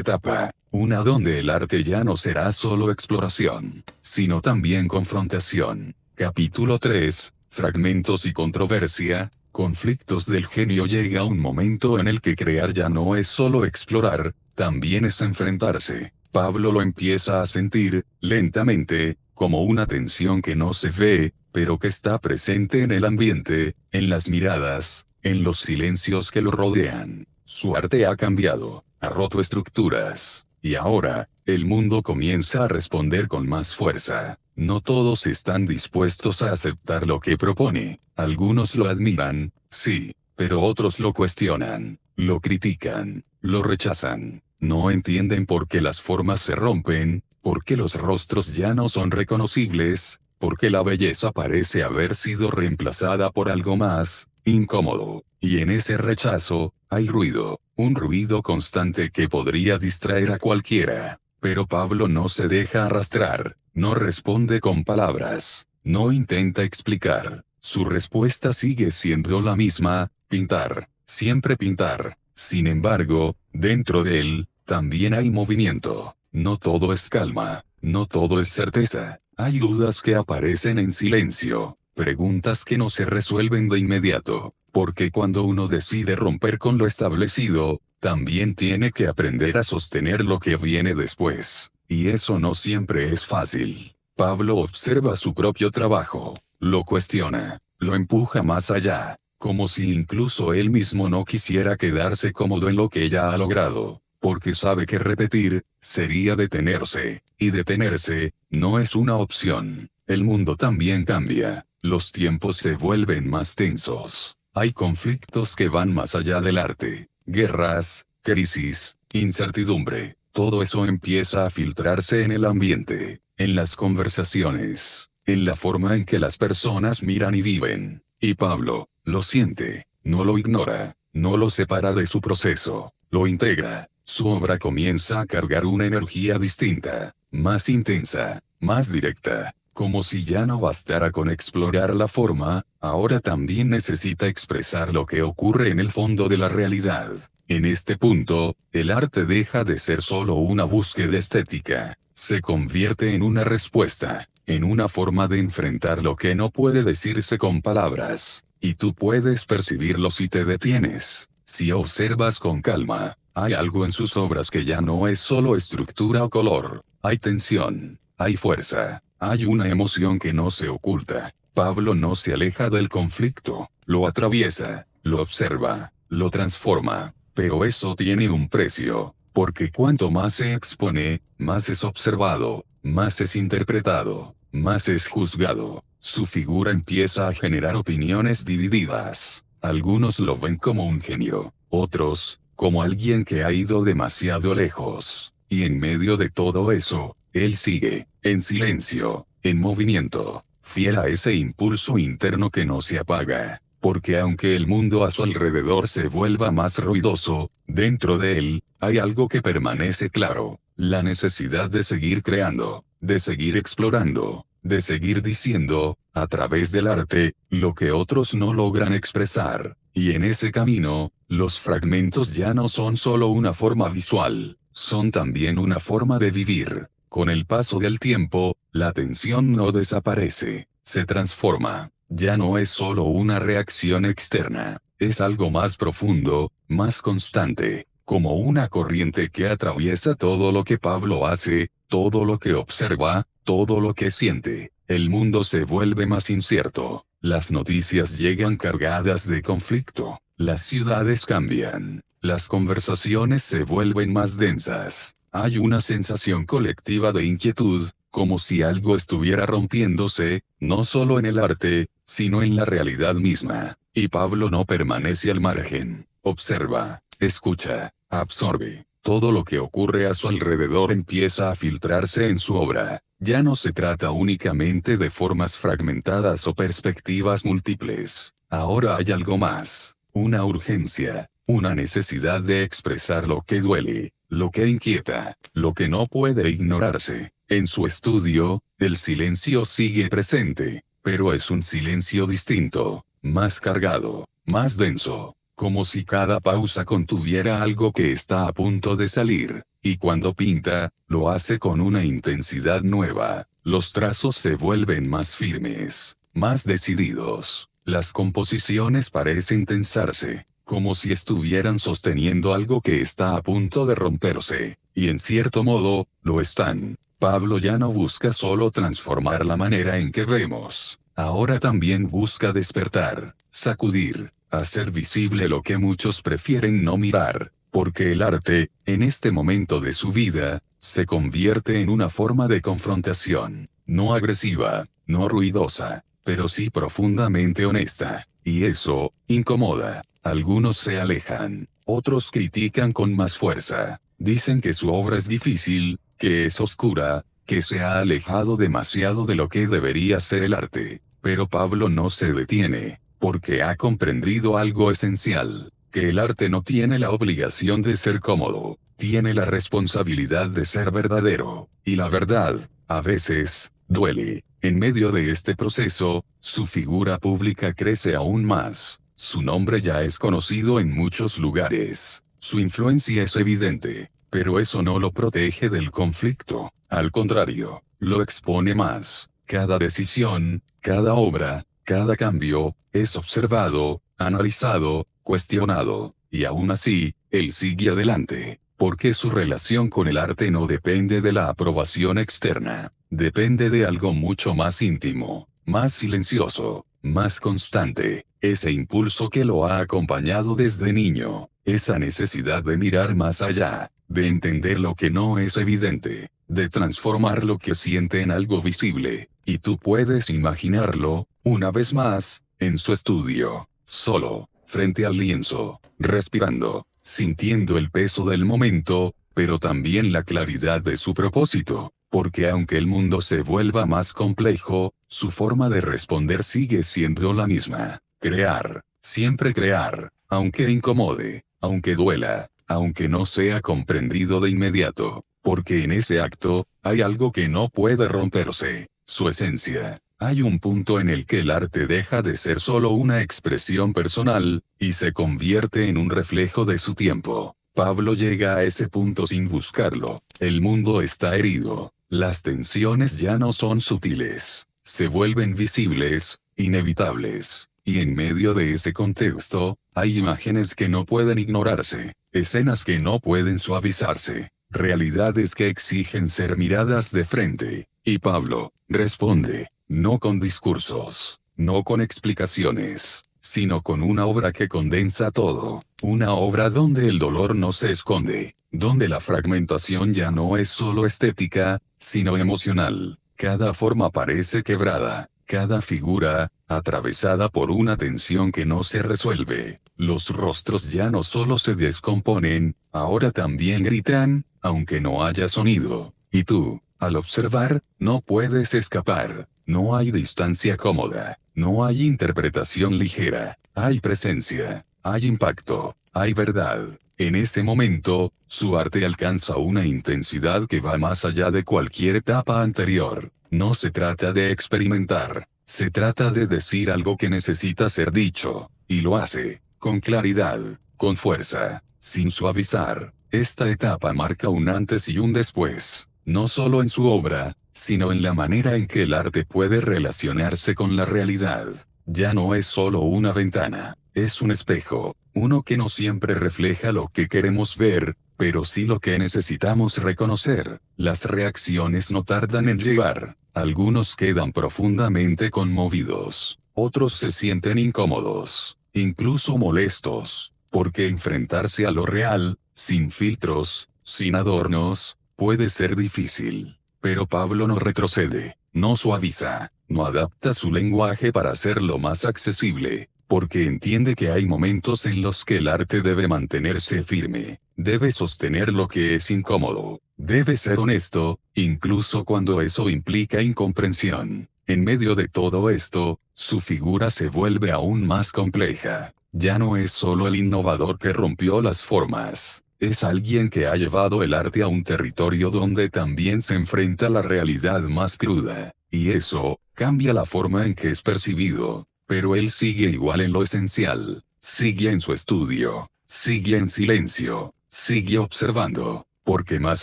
etapa, una donde el arte ya no será solo exploración, sino también confrontación. Capítulo 3, Fragmentos y controversia. Conflictos del genio. Llega un momento en el que crear ya no es solo explorar, también es enfrentarse. Pablo lo empieza a sentir, lentamente, como una tensión que no se ve, pero que está presente en el ambiente, en las miradas, en los silencios que lo rodean. Su arte ha cambiado, ha roto estructuras, y ahora, el mundo comienza a responder con más fuerza. No todos están dispuestos a aceptar lo que propone. Algunos lo admiran, sí, pero otros lo cuestionan, lo critican, lo rechazan. No entienden por qué las formas se rompen, por qué los rostros ya no son reconocibles, por qué la belleza parece haber sido reemplazada por algo más incómodo. Y en ese rechazo, hay ruido, un ruido constante que podría distraer a cualquiera. Pero Pablo no se deja arrastrar, no responde con palabras, no intenta explicar. Su respuesta sigue siendo la misma: pintar, siempre pintar. Sin embargo, dentro de él, también hay movimiento. No todo es calma, no todo es certeza. Hay dudas que aparecen en silencio, preguntas que no se resuelven de inmediato, porque cuando uno decide romper con lo establecido, también tiene que aprender a sostener lo que viene después. Y eso no siempre es fácil. Pablo observa su propio trabajo, lo cuestiona, lo empuja más allá, como si incluso él mismo no quisiera quedarse cómodo en lo que ya ha logrado, porque sabe que repetir sería detenerse, y detenerse no es una opción. El mundo también cambia, los tiempos se vuelven más tensos. Hay conflictos que van más allá del arte. Guerras, crisis, incertidumbre, todo eso empieza a filtrarse en el ambiente, en las conversaciones, en la forma en que las personas miran y viven. Y Pablo lo siente, no lo ignora, no lo separa de su proceso, lo integra. Su obra comienza a cargar una energía distinta, más intensa, más directa. Como si ya no bastara con explorar la forma, ahora también necesita expresar lo que ocurre en el fondo de la realidad. En este punto, el arte deja de ser solo una búsqueda estética, se convierte en una respuesta, en una forma de enfrentar lo que no puede decirse con palabras. Y tú puedes percibirlo si te detienes, si observas con calma. Hay algo en sus obras que ya no es solo estructura o color, hay tensión, hay fuerza. Hay una emoción que no se oculta. Pablo no se aleja del conflicto, lo atraviesa, lo observa, lo transforma. Pero eso tiene un precio, porque cuanto más se expone, más es observado, más es interpretado, más es juzgado. Su figura empieza a generar opiniones divididas. Algunos lo ven como un genio, otros, como alguien que ha ido demasiado lejos. Y en medio de todo eso, él sigue, en silencio, en movimiento, fiel a ese impulso interno que no se apaga, porque aunque el mundo a su alrededor se vuelva más ruidoso, dentro de él, hay algo que permanece claro: la necesidad de seguir creando, de seguir explorando, de seguir diciendo, a través del arte, lo que otros no logran expresar. Y en ese camino, los fragmentos ya no son solo una forma visual, son también una forma de vivir. Con el paso del tiempo, la tensión no desaparece, se transforma. Ya no es solo una reacción externa, es algo más profundo, más constante, como una corriente que atraviesa todo lo que Pablo hace, todo lo que observa, todo lo que siente. El mundo se vuelve más incierto, las noticias llegan cargadas de conflicto, las ciudades cambian, las conversaciones se vuelven más densas. Hay una sensación colectiva de inquietud, como si algo estuviera rompiéndose, no solo en el arte, sino en la realidad misma. Y Pablo no permanece al margen, observa, escucha, absorbe. Todo lo que ocurre a su alrededor empieza a filtrarse en su obra. Ya no se trata únicamente de formas fragmentadas o perspectivas múltiples. Ahora hay algo más, una urgencia, una necesidad de expresar lo que duele, lo que inquieta, lo que no puede ignorarse. En su estudio, el silencio sigue presente, pero es un silencio distinto, más cargado, más denso, como si cada pausa contuviera algo que está a punto de salir, y cuando pinta, lo hace con una intensidad nueva. Los trazos se vuelven más firmes, más decididos. Las composiciones parecen tensarse, como si estuvieran sosteniendo algo que está a punto de romperse, y en cierto modo, lo están. Pablo ya no busca solo transformar la manera en que vemos, ahora también busca despertar, sacudir, hacer visible lo que muchos prefieren no mirar, porque el arte, en este momento de su vida, se convierte en una forma de confrontación, no agresiva, no ruidosa, pero sí profundamente honesta, y eso, incomoda. Algunos se alejan, otros critican con más fuerza, dicen que su obra es difícil, que es oscura, que se ha alejado demasiado de lo que debería ser el arte, pero Pablo no se detiene, porque ha comprendido algo esencial, que el arte no tiene la obligación de ser cómodo, tiene la responsabilidad de ser verdadero, y la verdad, a veces, duele. En medio de este proceso, su figura pública crece aún más, su nombre ya es conocido en muchos lugares, su influencia es evidente, pero eso no lo protege del conflicto, al contrario, lo expone más. Cada decisión, cada obra, cada cambio, es observado, analizado, cuestionado, y aún así, él sigue adelante, porque su relación con el arte no depende de la aprobación externa, depende de algo mucho más íntimo, más silencioso, más constante, ese impulso que lo ha acompañado desde niño, esa necesidad de mirar más allá, de entender lo que no es evidente, de transformar lo que siente en algo visible, y tú puedes imaginarlo, una vez más, en su estudio, solo, frente al lienzo, respirando, sintiendo el peso del momento, pero también la claridad de su propósito, porque aunque el mundo se vuelva más complejo, su forma de responder sigue siendo la misma, crear, siempre crear, aunque incomode, aunque duela, aunque no sea comprendido de inmediato, porque en ese acto, hay algo que no puede romperse, su esencia. Hay un punto en el que el arte deja de ser solo una expresión personal, y se convierte en un reflejo de su tiempo. Pablo llega a ese punto sin buscarlo. El mundo está herido. Las tensiones ya no son sutiles. Se vuelven visibles, inevitables. Y en medio de ese contexto, hay imágenes que no pueden ignorarse, escenas que no pueden suavizarse, realidades que exigen ser miradas de frente. Y Pablo responde, no con discursos, no con explicaciones, sino con una obra que condensa todo, una obra donde el dolor no se esconde, donde la fragmentación ya no es solo estética, sino emocional. Cada forma parece quebrada, cada figura, atravesada por una tensión que no se resuelve. Los rostros ya no solo se descomponen, ahora también gritan, aunque no haya sonido. Y tú, al observar, no puedes escapar. No hay distancia cómoda, no hay interpretación ligera, hay presencia, hay impacto, hay verdad. En ese momento, su arte alcanza una intensidad que va más allá de cualquier etapa anterior. No se trata de experimentar, se trata de decir algo que necesita ser dicho, y lo hace, con claridad, con fuerza, sin suavizar. Esta etapa marca un antes y un después, no solo en su obra, sino en la manera en que el arte puede relacionarse con la realidad. Ya no es solo una ventana, es un espejo, uno que no siempre refleja lo que queremos ver, pero sí lo que necesitamos reconocer. Las reacciones no tardan en llegar, algunos quedan profundamente conmovidos, otros se sienten incómodos, incluso molestos, porque enfrentarse a lo real, sin filtros, sin adornos, puede ser difícil. Pero Pablo no retrocede, no suaviza, no adapta su lenguaje para hacerlo más accesible, porque entiende que hay momentos en los que el arte debe mantenerse firme, debe sostener lo que es incómodo, debe ser honesto, incluso cuando eso implica incomprensión. En medio de todo esto, su figura se vuelve aún más compleja. Ya no es solo el innovador que rompió las formas. Es alguien que ha llevado el arte a un territorio donde también se enfrenta la realidad más cruda, y eso cambia la forma en que es percibido, pero él sigue igual en lo esencial, sigue en su estudio, sigue en silencio, sigue observando, porque más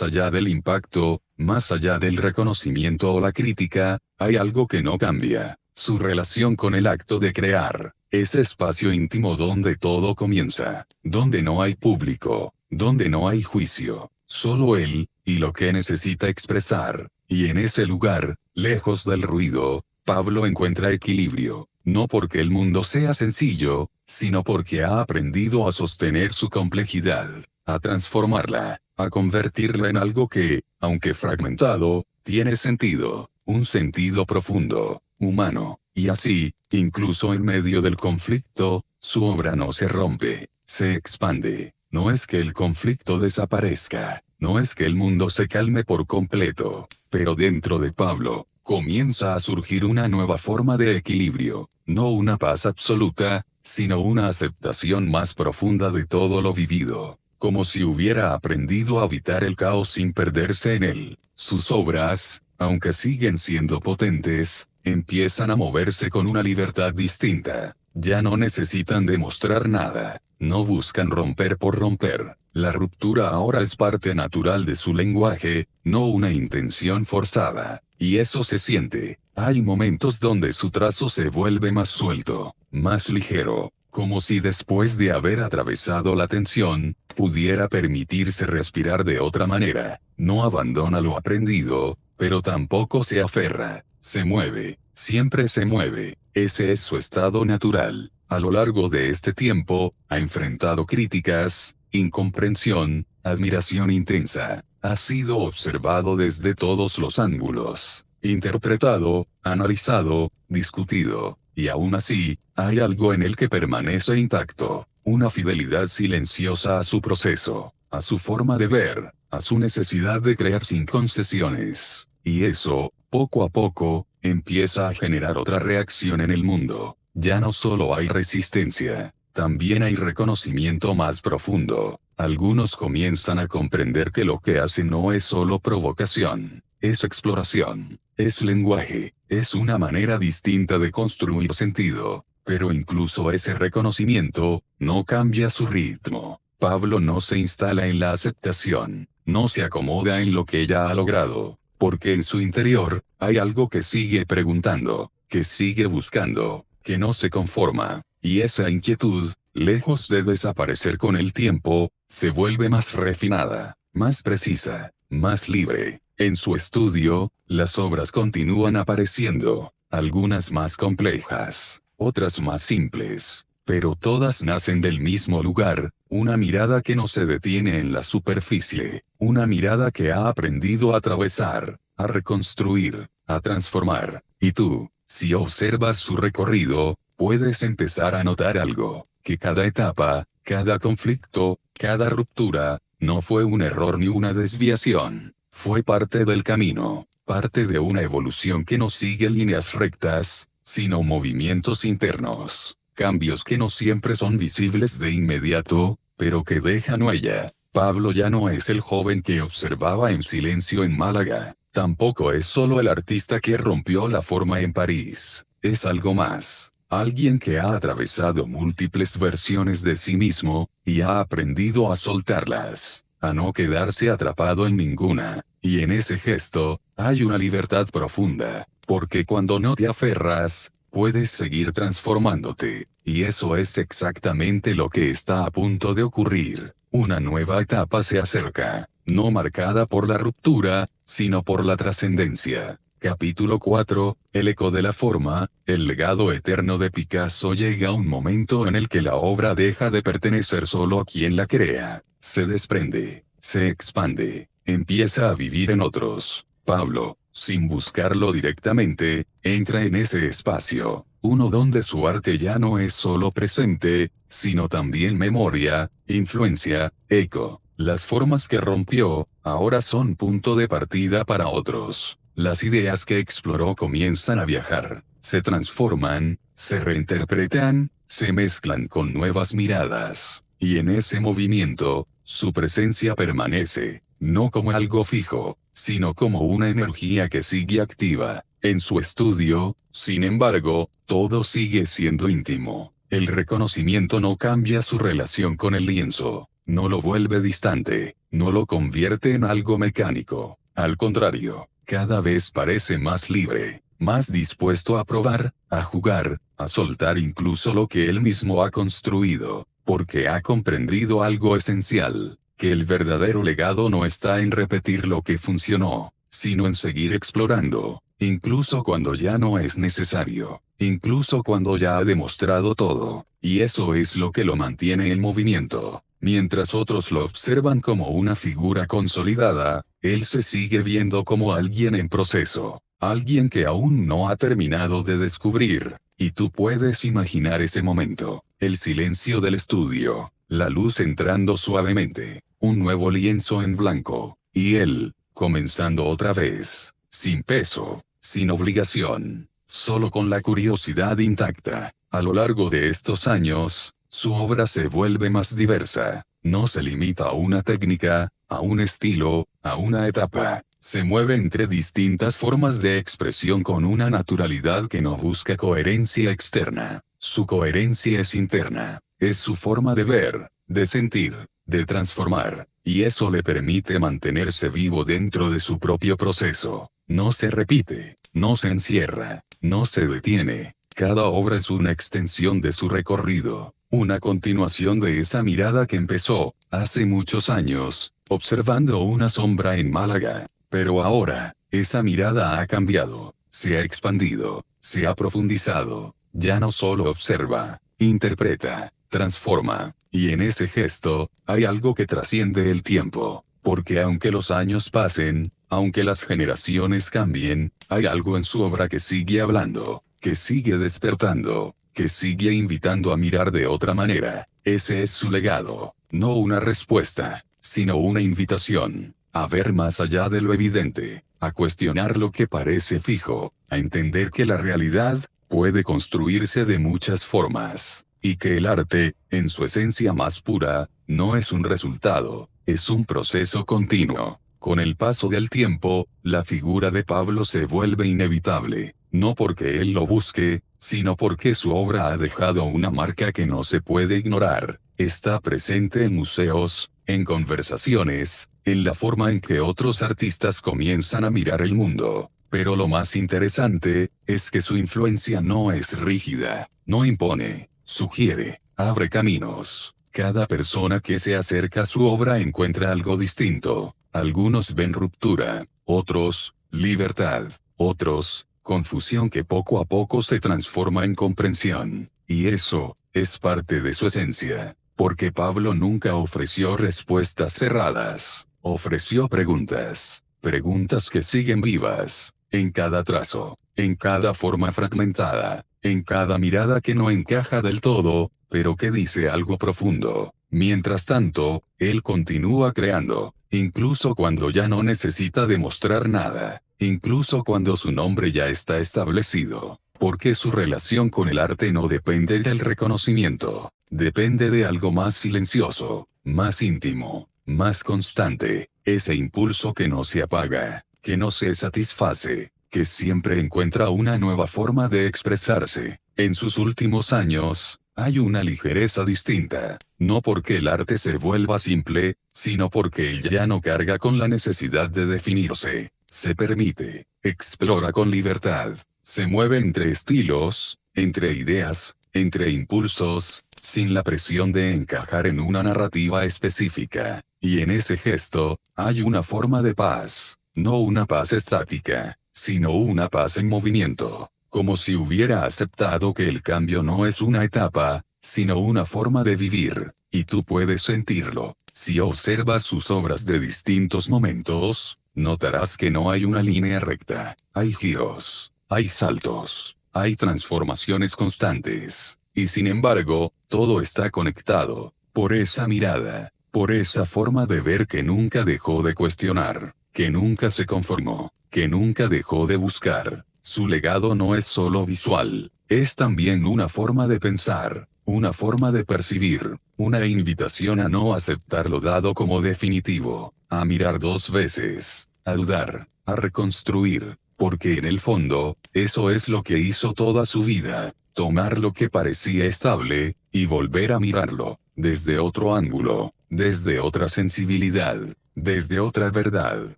allá del impacto, más allá del reconocimiento o la crítica, hay algo que no cambia, su relación con el acto de crear, ese espacio íntimo donde todo comienza, donde no hay público, donde no hay juicio, solo él, y lo que necesita expresar, y en ese lugar, lejos del ruido, Pablo encuentra equilibrio, no porque el mundo sea sencillo, sino porque ha aprendido a sostener su complejidad, a transformarla, a convertirla en algo que, aunque fragmentado, tiene sentido, un sentido profundo, humano, y así, incluso en medio del conflicto, su obra no se rompe, se expande. No es que el conflicto desaparezca, no es que el mundo se calme por completo, pero dentro de Pablo, comienza a surgir una nueva forma de equilibrio, no una paz absoluta, sino una aceptación más profunda de todo lo vivido, como si hubiera aprendido a habitar el caos sin perderse en él. Sus obras, aunque siguen siendo potentes, empiezan a moverse con una libertad distinta. Ya no necesitan demostrar nada, no buscan romper por romper. La ruptura ahora es parte natural de su lenguaje, no una intención forzada. Y eso se siente. Hay momentos donde su trazo se vuelve más suelto, más ligero, como si después de haber atravesado la tensión, pudiera permitirse respirar de otra manera. No abandona lo aprendido, pero tampoco se aferra. Se mueve, siempre se mueve. Ese es su estado natural. A lo largo de este tiempo, ha enfrentado críticas, incomprensión, admiración intensa. Ha sido observado desde todos los ángulos, interpretado, analizado, discutido, y aún así, hay algo en él que permanece intacto, una fidelidad silenciosa a su proceso, a su forma de ver, a su necesidad de crear sin concesiones. Y eso, poco a poco, empieza a generar otra reacción en el mundo. Ya no solo hay resistencia, también hay reconocimiento más profundo. Algunos comienzan a comprender que lo que hacen no es solo provocación, es exploración, es lenguaje, es una manera distinta de construir sentido. Pero incluso ese reconocimiento, no cambia su ritmo. Pablo no se instala en la aceptación, no se acomoda en lo que ya ha logrado, porque en su interior, hay algo que sigue preguntando, que sigue buscando, que no se conforma, y esa inquietud, lejos de desaparecer con el tiempo, se vuelve más refinada, más precisa, más libre. En su estudio, las obras continúan apareciendo, algunas más complejas, otras más simples, pero todas nacen del mismo lugar, una mirada que no se detiene en la superficie, una mirada que ha aprendido a atravesar, a reconstruir, a transformar. Y tú, si observas su recorrido, puedes empezar a notar algo, que cada etapa, cada conflicto, cada ruptura, no fue un error ni una desviación, fue parte del camino, parte de una evolución que no sigue líneas rectas, sino movimientos internos, cambios que no siempre son visibles de inmediato, pero que dejan huella. Pablo ya no es el joven que observaba en silencio en Málaga, tampoco es solo el artista que rompió la forma en París, es algo más, alguien que ha atravesado múltiples versiones de sí mismo, y ha aprendido a soltarlas, a no quedarse atrapado en ninguna, y en ese gesto, hay una libertad profunda, porque cuando no te aferras, puedes seguir transformándote, y eso es exactamente lo que está a punto de ocurrir. Una nueva etapa se acerca, no marcada por la ruptura, sino por la trascendencia. Capítulo 4, El eco de la forma, el legado eterno de Picasso llega a un momento en el que la obra deja de pertenecer solo a quien la crea, se desprende, se expande, empieza a vivir en otros. Pablo, sin buscarlo directamente, entra en ese espacio, uno donde su arte ya no es solo presente, sino también memoria, influencia, eco. Las formas que rompió, ahora son punto de partida para otros. Las ideas que exploró comienzan a viajar, se transforman, se reinterpretan, se mezclan con nuevas miradas. Y en ese movimiento, su presencia permanece, no como algo fijo, sino como una energía que sigue activa. En su estudio, sin embargo, todo sigue siendo íntimo. El reconocimiento no cambia su relación con el lienzo, no lo vuelve distante, no lo convierte en algo mecánico. Al contrario, cada vez parece más libre, más dispuesto a probar, a jugar, a soltar incluso lo que él mismo ha construido, porque ha comprendido algo esencial, que el verdadero legado no está en repetir lo que funcionó, sino en seguir explorando, incluso cuando ya no es necesario, incluso cuando ya ha demostrado todo, y eso es lo que lo mantiene en movimiento. Mientras otros lo observan como una figura consolidada, él se sigue viendo como alguien en proceso, alguien que aún no ha terminado de descubrir, y tú puedes imaginar ese momento, el silencio del estudio, la luz entrando suavemente, un nuevo lienzo en blanco, y él, comenzando otra vez, sin peso, sin obligación, solo con la curiosidad intacta. A lo largo de estos años, su obra se vuelve más diversa, no se limita a una técnica, a un estilo, a una etapa, se mueve entre distintas formas de expresión con una naturalidad que no busca coherencia externa. Su coherencia es interna, es su forma de ver, de sentir, de transformar, y eso le permite mantenerse vivo dentro de su propio proceso. No se repite, no se encierra, no se detiene. Cada obra es una extensión de su recorrido, una continuación de esa mirada que empezó, hace muchos años, observando una sombra en Málaga. Pero ahora, esa mirada ha cambiado, se ha expandido, se ha profundizado, ya no solo observa, interpreta, transforma, y en ese gesto, hay algo que trasciende el tiempo, porque aunque los años pasen, aunque las generaciones cambien, hay algo en su obra que sigue hablando, que sigue despertando, que sigue invitando a mirar de otra manera. Ese es su legado, no una respuesta, sino una invitación, a ver más allá de lo evidente, a cuestionar lo que parece fijo, a entender que la realidad puede construirse de muchas formas, y que el arte, en su esencia más pura, no es un resultado, es un proceso continuo. Con el paso del tiempo, la figura de Pablo se vuelve inevitable, no porque él lo busque, sino porque su obra ha dejado una marca que no se puede ignorar. Está presente en museos, en conversaciones, en la forma en que otros artistas comienzan a mirar el mundo. Pero lo más interesante, es que su influencia no es rígida, no impone, sugiere, abre caminos. Cada persona que se acerca a su obra encuentra algo distinto. Algunos ven ruptura, otros, libertad, otros, confusión que poco a poco se transforma en comprensión. Y eso, es parte de su esencia. Porque Pablo nunca ofreció respuestas cerradas, ofreció preguntas, preguntas que siguen vivas, en cada trazo, en cada forma fragmentada, en cada mirada que no encaja del todo, pero que dice algo profundo. Mientras tanto, él continúa creando, incluso cuando ya no necesita demostrar nada, incluso cuando su nombre ya está establecido, porque su relación con el arte no depende del reconocimiento, depende de algo más silencioso, más íntimo, más constante, ese impulso que no se apaga, que no se satisface, que siempre encuentra una nueva forma de expresarse. En sus últimos años, hay una ligereza distinta, no porque el arte se vuelva simple, sino porque él ya no carga con la necesidad de definirse, se permite, explora con libertad, se mueve entre estilos, entre ideas, entre impulsos, sin la presión de encajar en una narrativa específica, y en ese gesto, hay una forma de paz, no una paz estática, sino una paz en movimiento. Como si hubiera aceptado que el cambio no es una etapa, sino una forma de vivir, y tú puedes sentirlo. Si observas sus obras de distintos momentos, notarás que no hay una línea recta, hay giros, hay saltos, hay transformaciones constantes, y sin embargo, todo está conectado, por esa mirada, por esa forma de ver que nunca dejó de cuestionar, que nunca se conformó, que nunca dejó de buscar. Su legado no es solo visual, es también una forma de pensar, una forma de percibir, una invitación a no aceptar lo dado como definitivo, a mirar 2 veces, a dudar, a reconstruir, porque en el fondo, eso es lo que hizo toda su vida, tomar lo que parecía estable, y volver a mirarlo, desde otro ángulo, desde otra sensibilidad, desde otra verdad,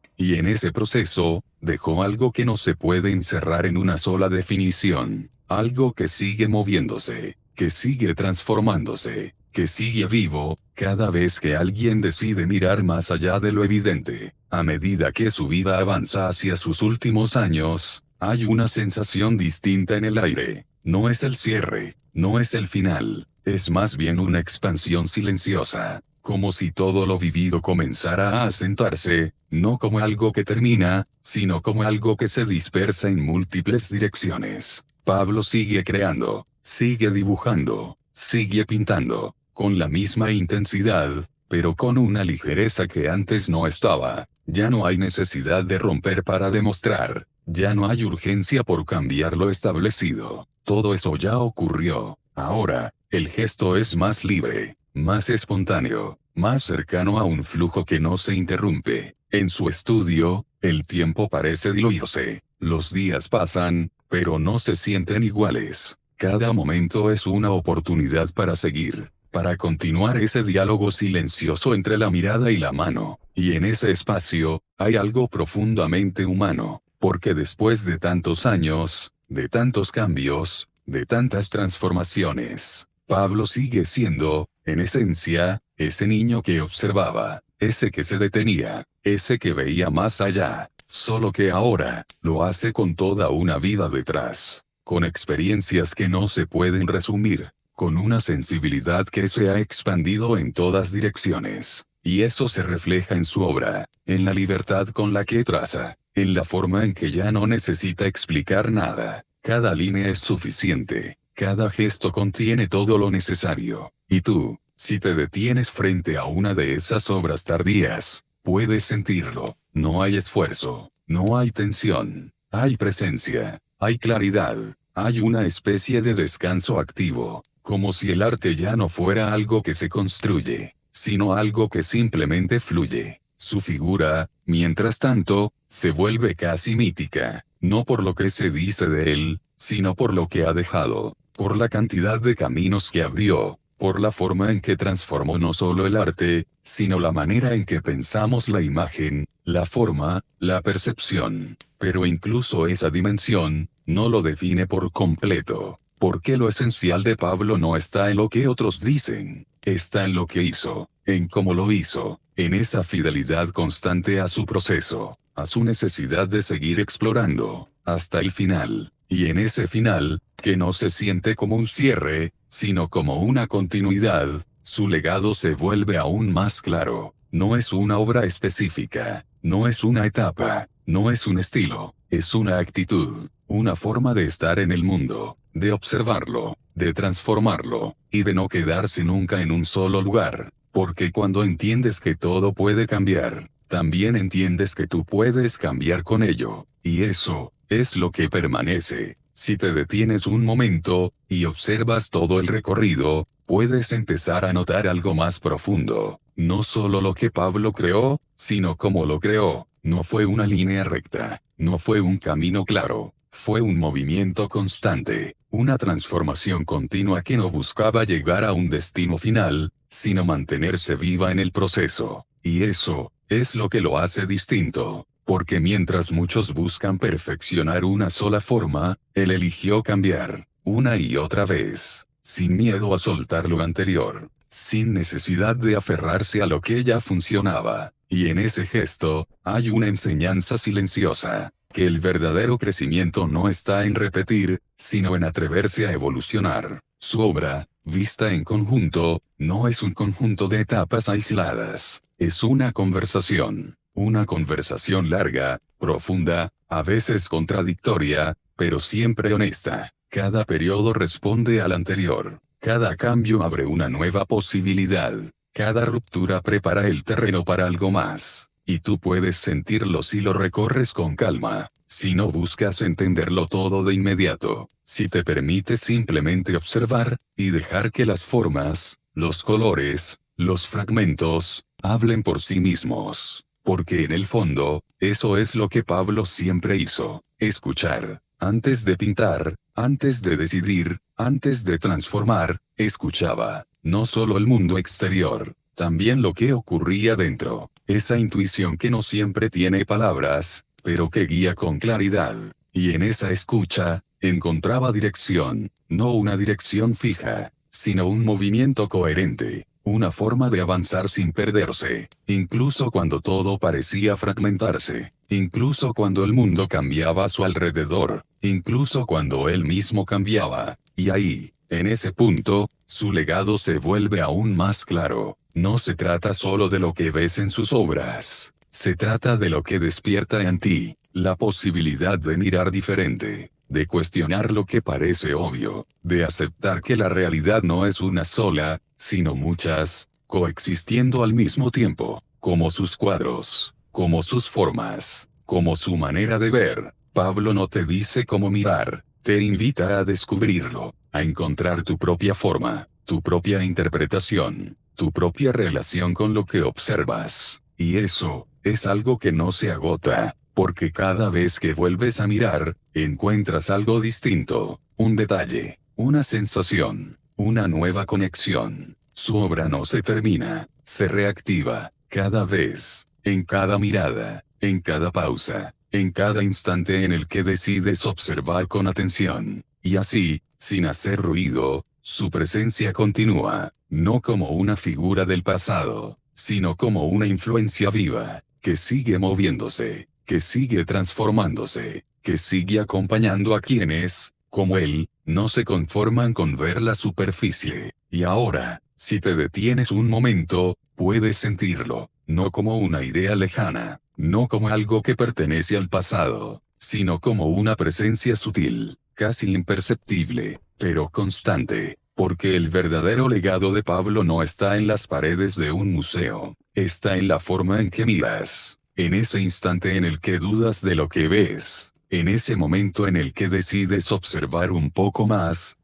y en ese proceso, dejó algo que no se puede encerrar en una sola definición, algo que sigue moviéndose, que sigue transformándose, que sigue vivo, cada vez que alguien decide mirar más allá de lo evidente. A medida que su vida avanza hacia sus últimos años, hay una sensación distinta en el aire. No es el cierre, no es el final, es más bien una expansión silenciosa, como si todo lo vivido comenzara a asentarse, no como algo que termina, sino como algo que se dispersa en múltiples direcciones. Pablo sigue creando, sigue dibujando, sigue pintando, con la misma intensidad, pero con una ligereza que antes no estaba. Ya no hay necesidad de romper para demostrar, ya no hay urgencia por cambiar lo establecido. Todo eso ya ocurrió. Ahora, el gesto es más libre, más espontáneo, más cercano a un flujo que no se interrumpe. En su estudio, el tiempo parece diluirse. Los días pasan, pero no se sienten iguales. Cada momento es una oportunidad para seguir, para continuar ese diálogo silencioso entre la mirada y la mano. Y en ese espacio, hay algo profundamente humano, porque después de tantos años, de tantos cambios, de tantas transformaciones, Pablo sigue siendo, en esencia, ese niño que observaba, ese que se detenía, ese que veía más allá, solo que ahora, lo hace con toda una vida detrás, con experiencias que no se pueden resumir, con una sensibilidad que se ha expandido en todas direcciones, y eso se refleja en su obra, en la libertad con la que traza, en la forma en que ya no necesita explicar nada. Cada línea es suficiente, cada gesto contiene todo lo necesario, y tú, si te detienes frente a una de esas obras tardías, puedes sentirlo. No hay esfuerzo, no hay tensión, hay presencia, hay claridad, hay una especie de descanso activo, como si el arte ya no fuera algo que se construye, sino algo que simplemente fluye. Su figura, mientras tanto, se vuelve casi mítica, no por lo que se dice de él, sino por lo que ha dejado, por la cantidad de caminos que abrió, por la forma en que transformó no solo el arte, sino la manera en que pensamos la imagen, la forma, la percepción. Pero incluso esa dimensión, no lo define por completo, porque lo esencial de Pablo no está en lo que otros dicen, está en lo que hizo, en cómo lo hizo, en esa fidelidad constante a su proceso, a su necesidad de seguir explorando, hasta el final, y en ese final, que no se siente como un cierre, sino como una continuidad, su legado se vuelve aún más claro. No es una obra específica, no es una etapa, no es un estilo, es una actitud, una forma de estar en el mundo, de observarlo, de transformarlo, y de no quedarse nunca en un solo lugar, porque cuando entiendes que todo puede cambiar, también entiendes que tú puedes cambiar con ello, y eso, es lo que permanece. Si te detienes un momento, y observas todo el recorrido, puedes empezar a notar algo más profundo. No solo lo que Pablo creó, sino cómo lo creó. No fue una línea recta, no fue un camino claro, fue un movimiento constante, una transformación continua que no buscaba llegar a un destino final, sino mantenerse viva en el proceso. Y eso, es lo que lo hace distinto. Porque mientras muchos buscan perfeccionar una sola forma, él eligió cambiar, una y otra vez, sin miedo a soltar lo anterior, sin necesidad de aferrarse a lo que ya funcionaba. Y en ese gesto, hay una enseñanza silenciosa, que el verdadero crecimiento no está en repetir, sino en atreverse a evolucionar. Su obra, vista en conjunto, no es un conjunto de etapas aisladas, es una conversación. Una conversación larga, profunda, a veces contradictoria, pero siempre honesta. Cada periodo responde al anterior. Cada cambio abre una nueva posibilidad. Cada ruptura prepara el terreno para algo más. Y tú puedes sentirlo si lo recorres con calma, si no buscas entenderlo todo de inmediato, si te permites simplemente observar, y dejar que las formas, los colores, los fragmentos, hablen por sí mismos. Porque en el fondo, eso es lo que Pablo siempre hizo, escuchar. Antes de pintar, antes de decidir, antes de transformar, escuchaba, no solo el mundo exterior, también lo que ocurría dentro, esa intuición que no siempre tiene palabras, pero que guía con claridad. Y en esa escucha, encontraba dirección, no una dirección fija, sino un movimiento coherente, una forma de avanzar sin perderse, incluso cuando todo parecía fragmentarse, incluso cuando el mundo cambiaba a su alrededor, incluso cuando él mismo cambiaba. Y ahí, en ese punto, su legado se vuelve aún más claro. No se trata solo de lo que ves en sus obras, se trata de lo que despierta en ti, la posibilidad de mirar diferente, de cuestionar lo que parece obvio, de aceptar que la realidad no es una sola, sino muchas, coexistiendo al mismo tiempo, como sus cuadros, como sus formas, como su manera de ver. Pablo no te dice cómo mirar, te invita a descubrirlo, a encontrar tu propia forma, tu propia interpretación, tu propia relación con lo que observas. Y eso, es algo que no se agota, porque cada vez que vuelves a mirar, encuentras algo distinto, un detalle, una sensación, una nueva conexión. Su obra no se termina, se reactiva, cada vez, en cada mirada, en cada pausa, en cada instante en el que decides observar con atención. Y así, sin hacer ruido, su presencia continúa, no como una figura del pasado, sino como una influencia viva, que sigue moviéndose, que sigue transformándose, que sigue acompañando a quienes, como él, no se conforman con ver la superficie. Y ahora, si te detienes un momento, puedes sentirlo, no como una idea lejana, no como algo que pertenece al pasado, sino como una presencia sutil, casi imperceptible, pero constante, porque el verdadero legado de Pablo no está en las paredes de un museo, está en la forma en que miras, en ese instante en el que dudas de lo que ves, en ese momento en el que decides observar un poco más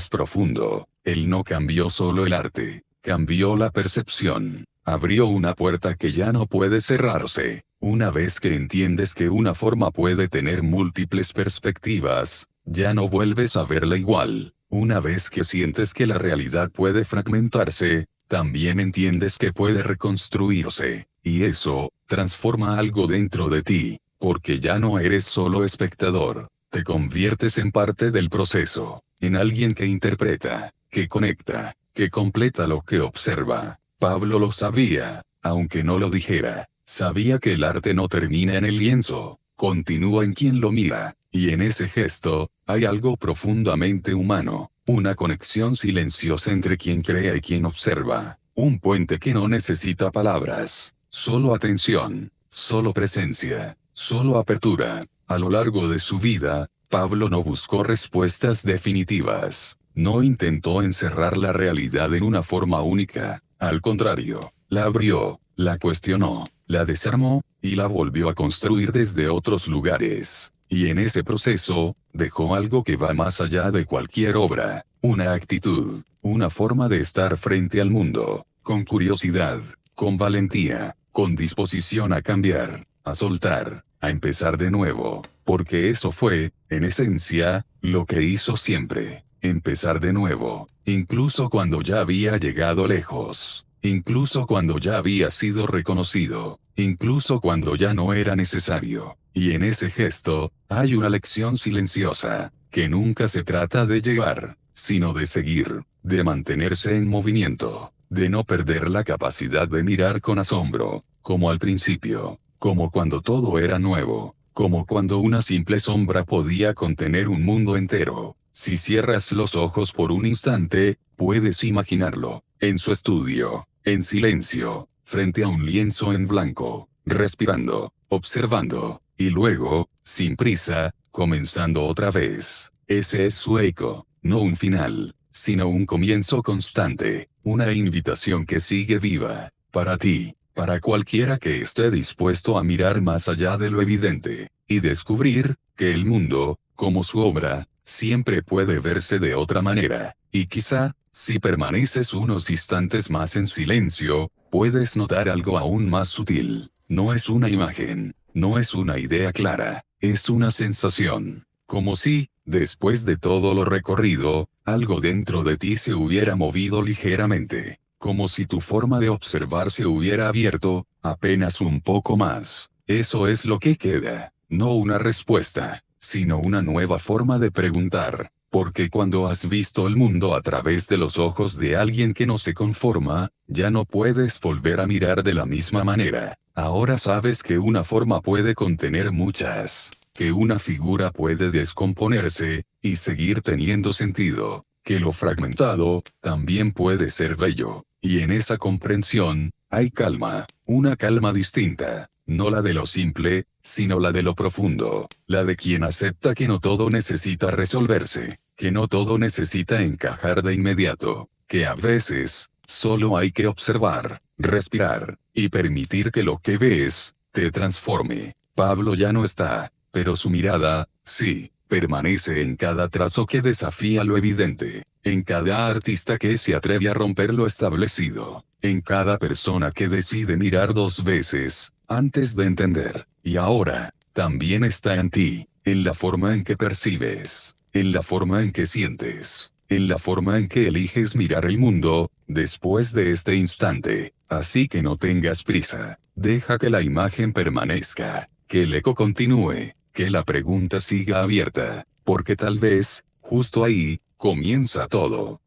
profundo. Él no cambió solo el arte, cambió la percepción, abrió una puerta que ya no puede cerrarse. Una vez que entiendes que una forma puede tener múltiples perspectivas, ya no vuelves a verla igual. Una vez que sientes que la realidad puede fragmentarse, también entiendes que puede reconstruirse, y eso, transforma algo dentro de ti, porque ya no eres solo espectador, te conviertes en parte del proceso, en alguien que interpreta, que conecta, que completa lo que observa. Pablo lo sabía, aunque no lo dijera, sabía que el arte no termina en el lienzo, continúa en quien lo mira, y en ese gesto, hay algo profundamente humano, una conexión silenciosa entre quien crea y quien observa, un puente que no necesita palabras, solo atención, solo presencia, solo apertura. A lo largo de su vida, Pablo no buscó respuestas definitivas, no intentó encerrar la realidad en una forma única, al contrario, la abrió, la cuestionó, la desarmó, y la volvió a construir desde otros lugares. Y en ese proceso, dejó algo que va más allá de cualquier obra, una actitud, una forma de estar frente al mundo, con curiosidad, con valentía, con disposición a cambiar, a soltar, a empezar de nuevo, porque eso fue, en esencia, lo que hizo siempre, empezar de nuevo, incluso cuando ya había llegado lejos, incluso cuando ya había sido reconocido, incluso cuando ya no era necesario. Y en ese gesto, hay una lección silenciosa, que nunca se trata de llegar, sino de seguir, de mantenerse en movimiento, de no perder la capacidad de mirar con asombro, como al principio, como cuando todo era nuevo, como cuando una simple sombra podía contener un mundo entero. Si cierras los ojos por un instante, puedes imaginarlo, en su estudio, en silencio, frente a un lienzo en blanco, respirando, observando, y luego, sin prisa, comenzando otra vez. Ese es su eco, no un final, sino un comienzo constante, una invitación que sigue viva, para ti, para cualquiera que esté dispuesto a mirar más allá de lo evidente, y descubrir, que el mundo, como su obra, siempre puede verse de otra manera, y quizá, Si permaneces unos instantes más en silencio, puedes notar algo aún más sutil. No es una imagen, no es una idea clara, es una sensación. Como si, después de todo lo recorrido, algo dentro de ti se hubiera movido ligeramente. Como si tu forma de observar se hubiera abierto, apenas un poco más. Eso es lo que queda. No una respuesta, sino una nueva forma de preguntar. Porque cuando has visto el mundo a través de los ojos de alguien que no se conforma, ya no puedes volver a mirar de la misma manera. Ahora sabes que una forma puede contener muchas, que una figura puede descomponerse, y seguir teniendo sentido, que lo fragmentado, también puede ser bello, y en esa comprensión, hay calma, una calma distinta, no la de lo simple, sino la de lo profundo, la de quien acepta que no todo necesita resolverse, que no todo necesita encajar de inmediato, que a veces, solo hay que observar, respirar, y permitir que lo que ves, te transforme. Pablo ya no está, pero su mirada, sí, permanece en cada trazo que desafía lo evidente, en cada artista que se atreve a romper lo establecido, en cada persona que decide mirar dos veces, antes de entender, y ahora, también está en ti, en la forma en que percibes, en la forma en que sientes, en la forma en que eliges mirar el mundo, después de este instante. Así que no tengas prisa, deja que la imagen permanezca, que el eco continúe, que la pregunta siga abierta, porque tal vez, justo ahí, comienza todo.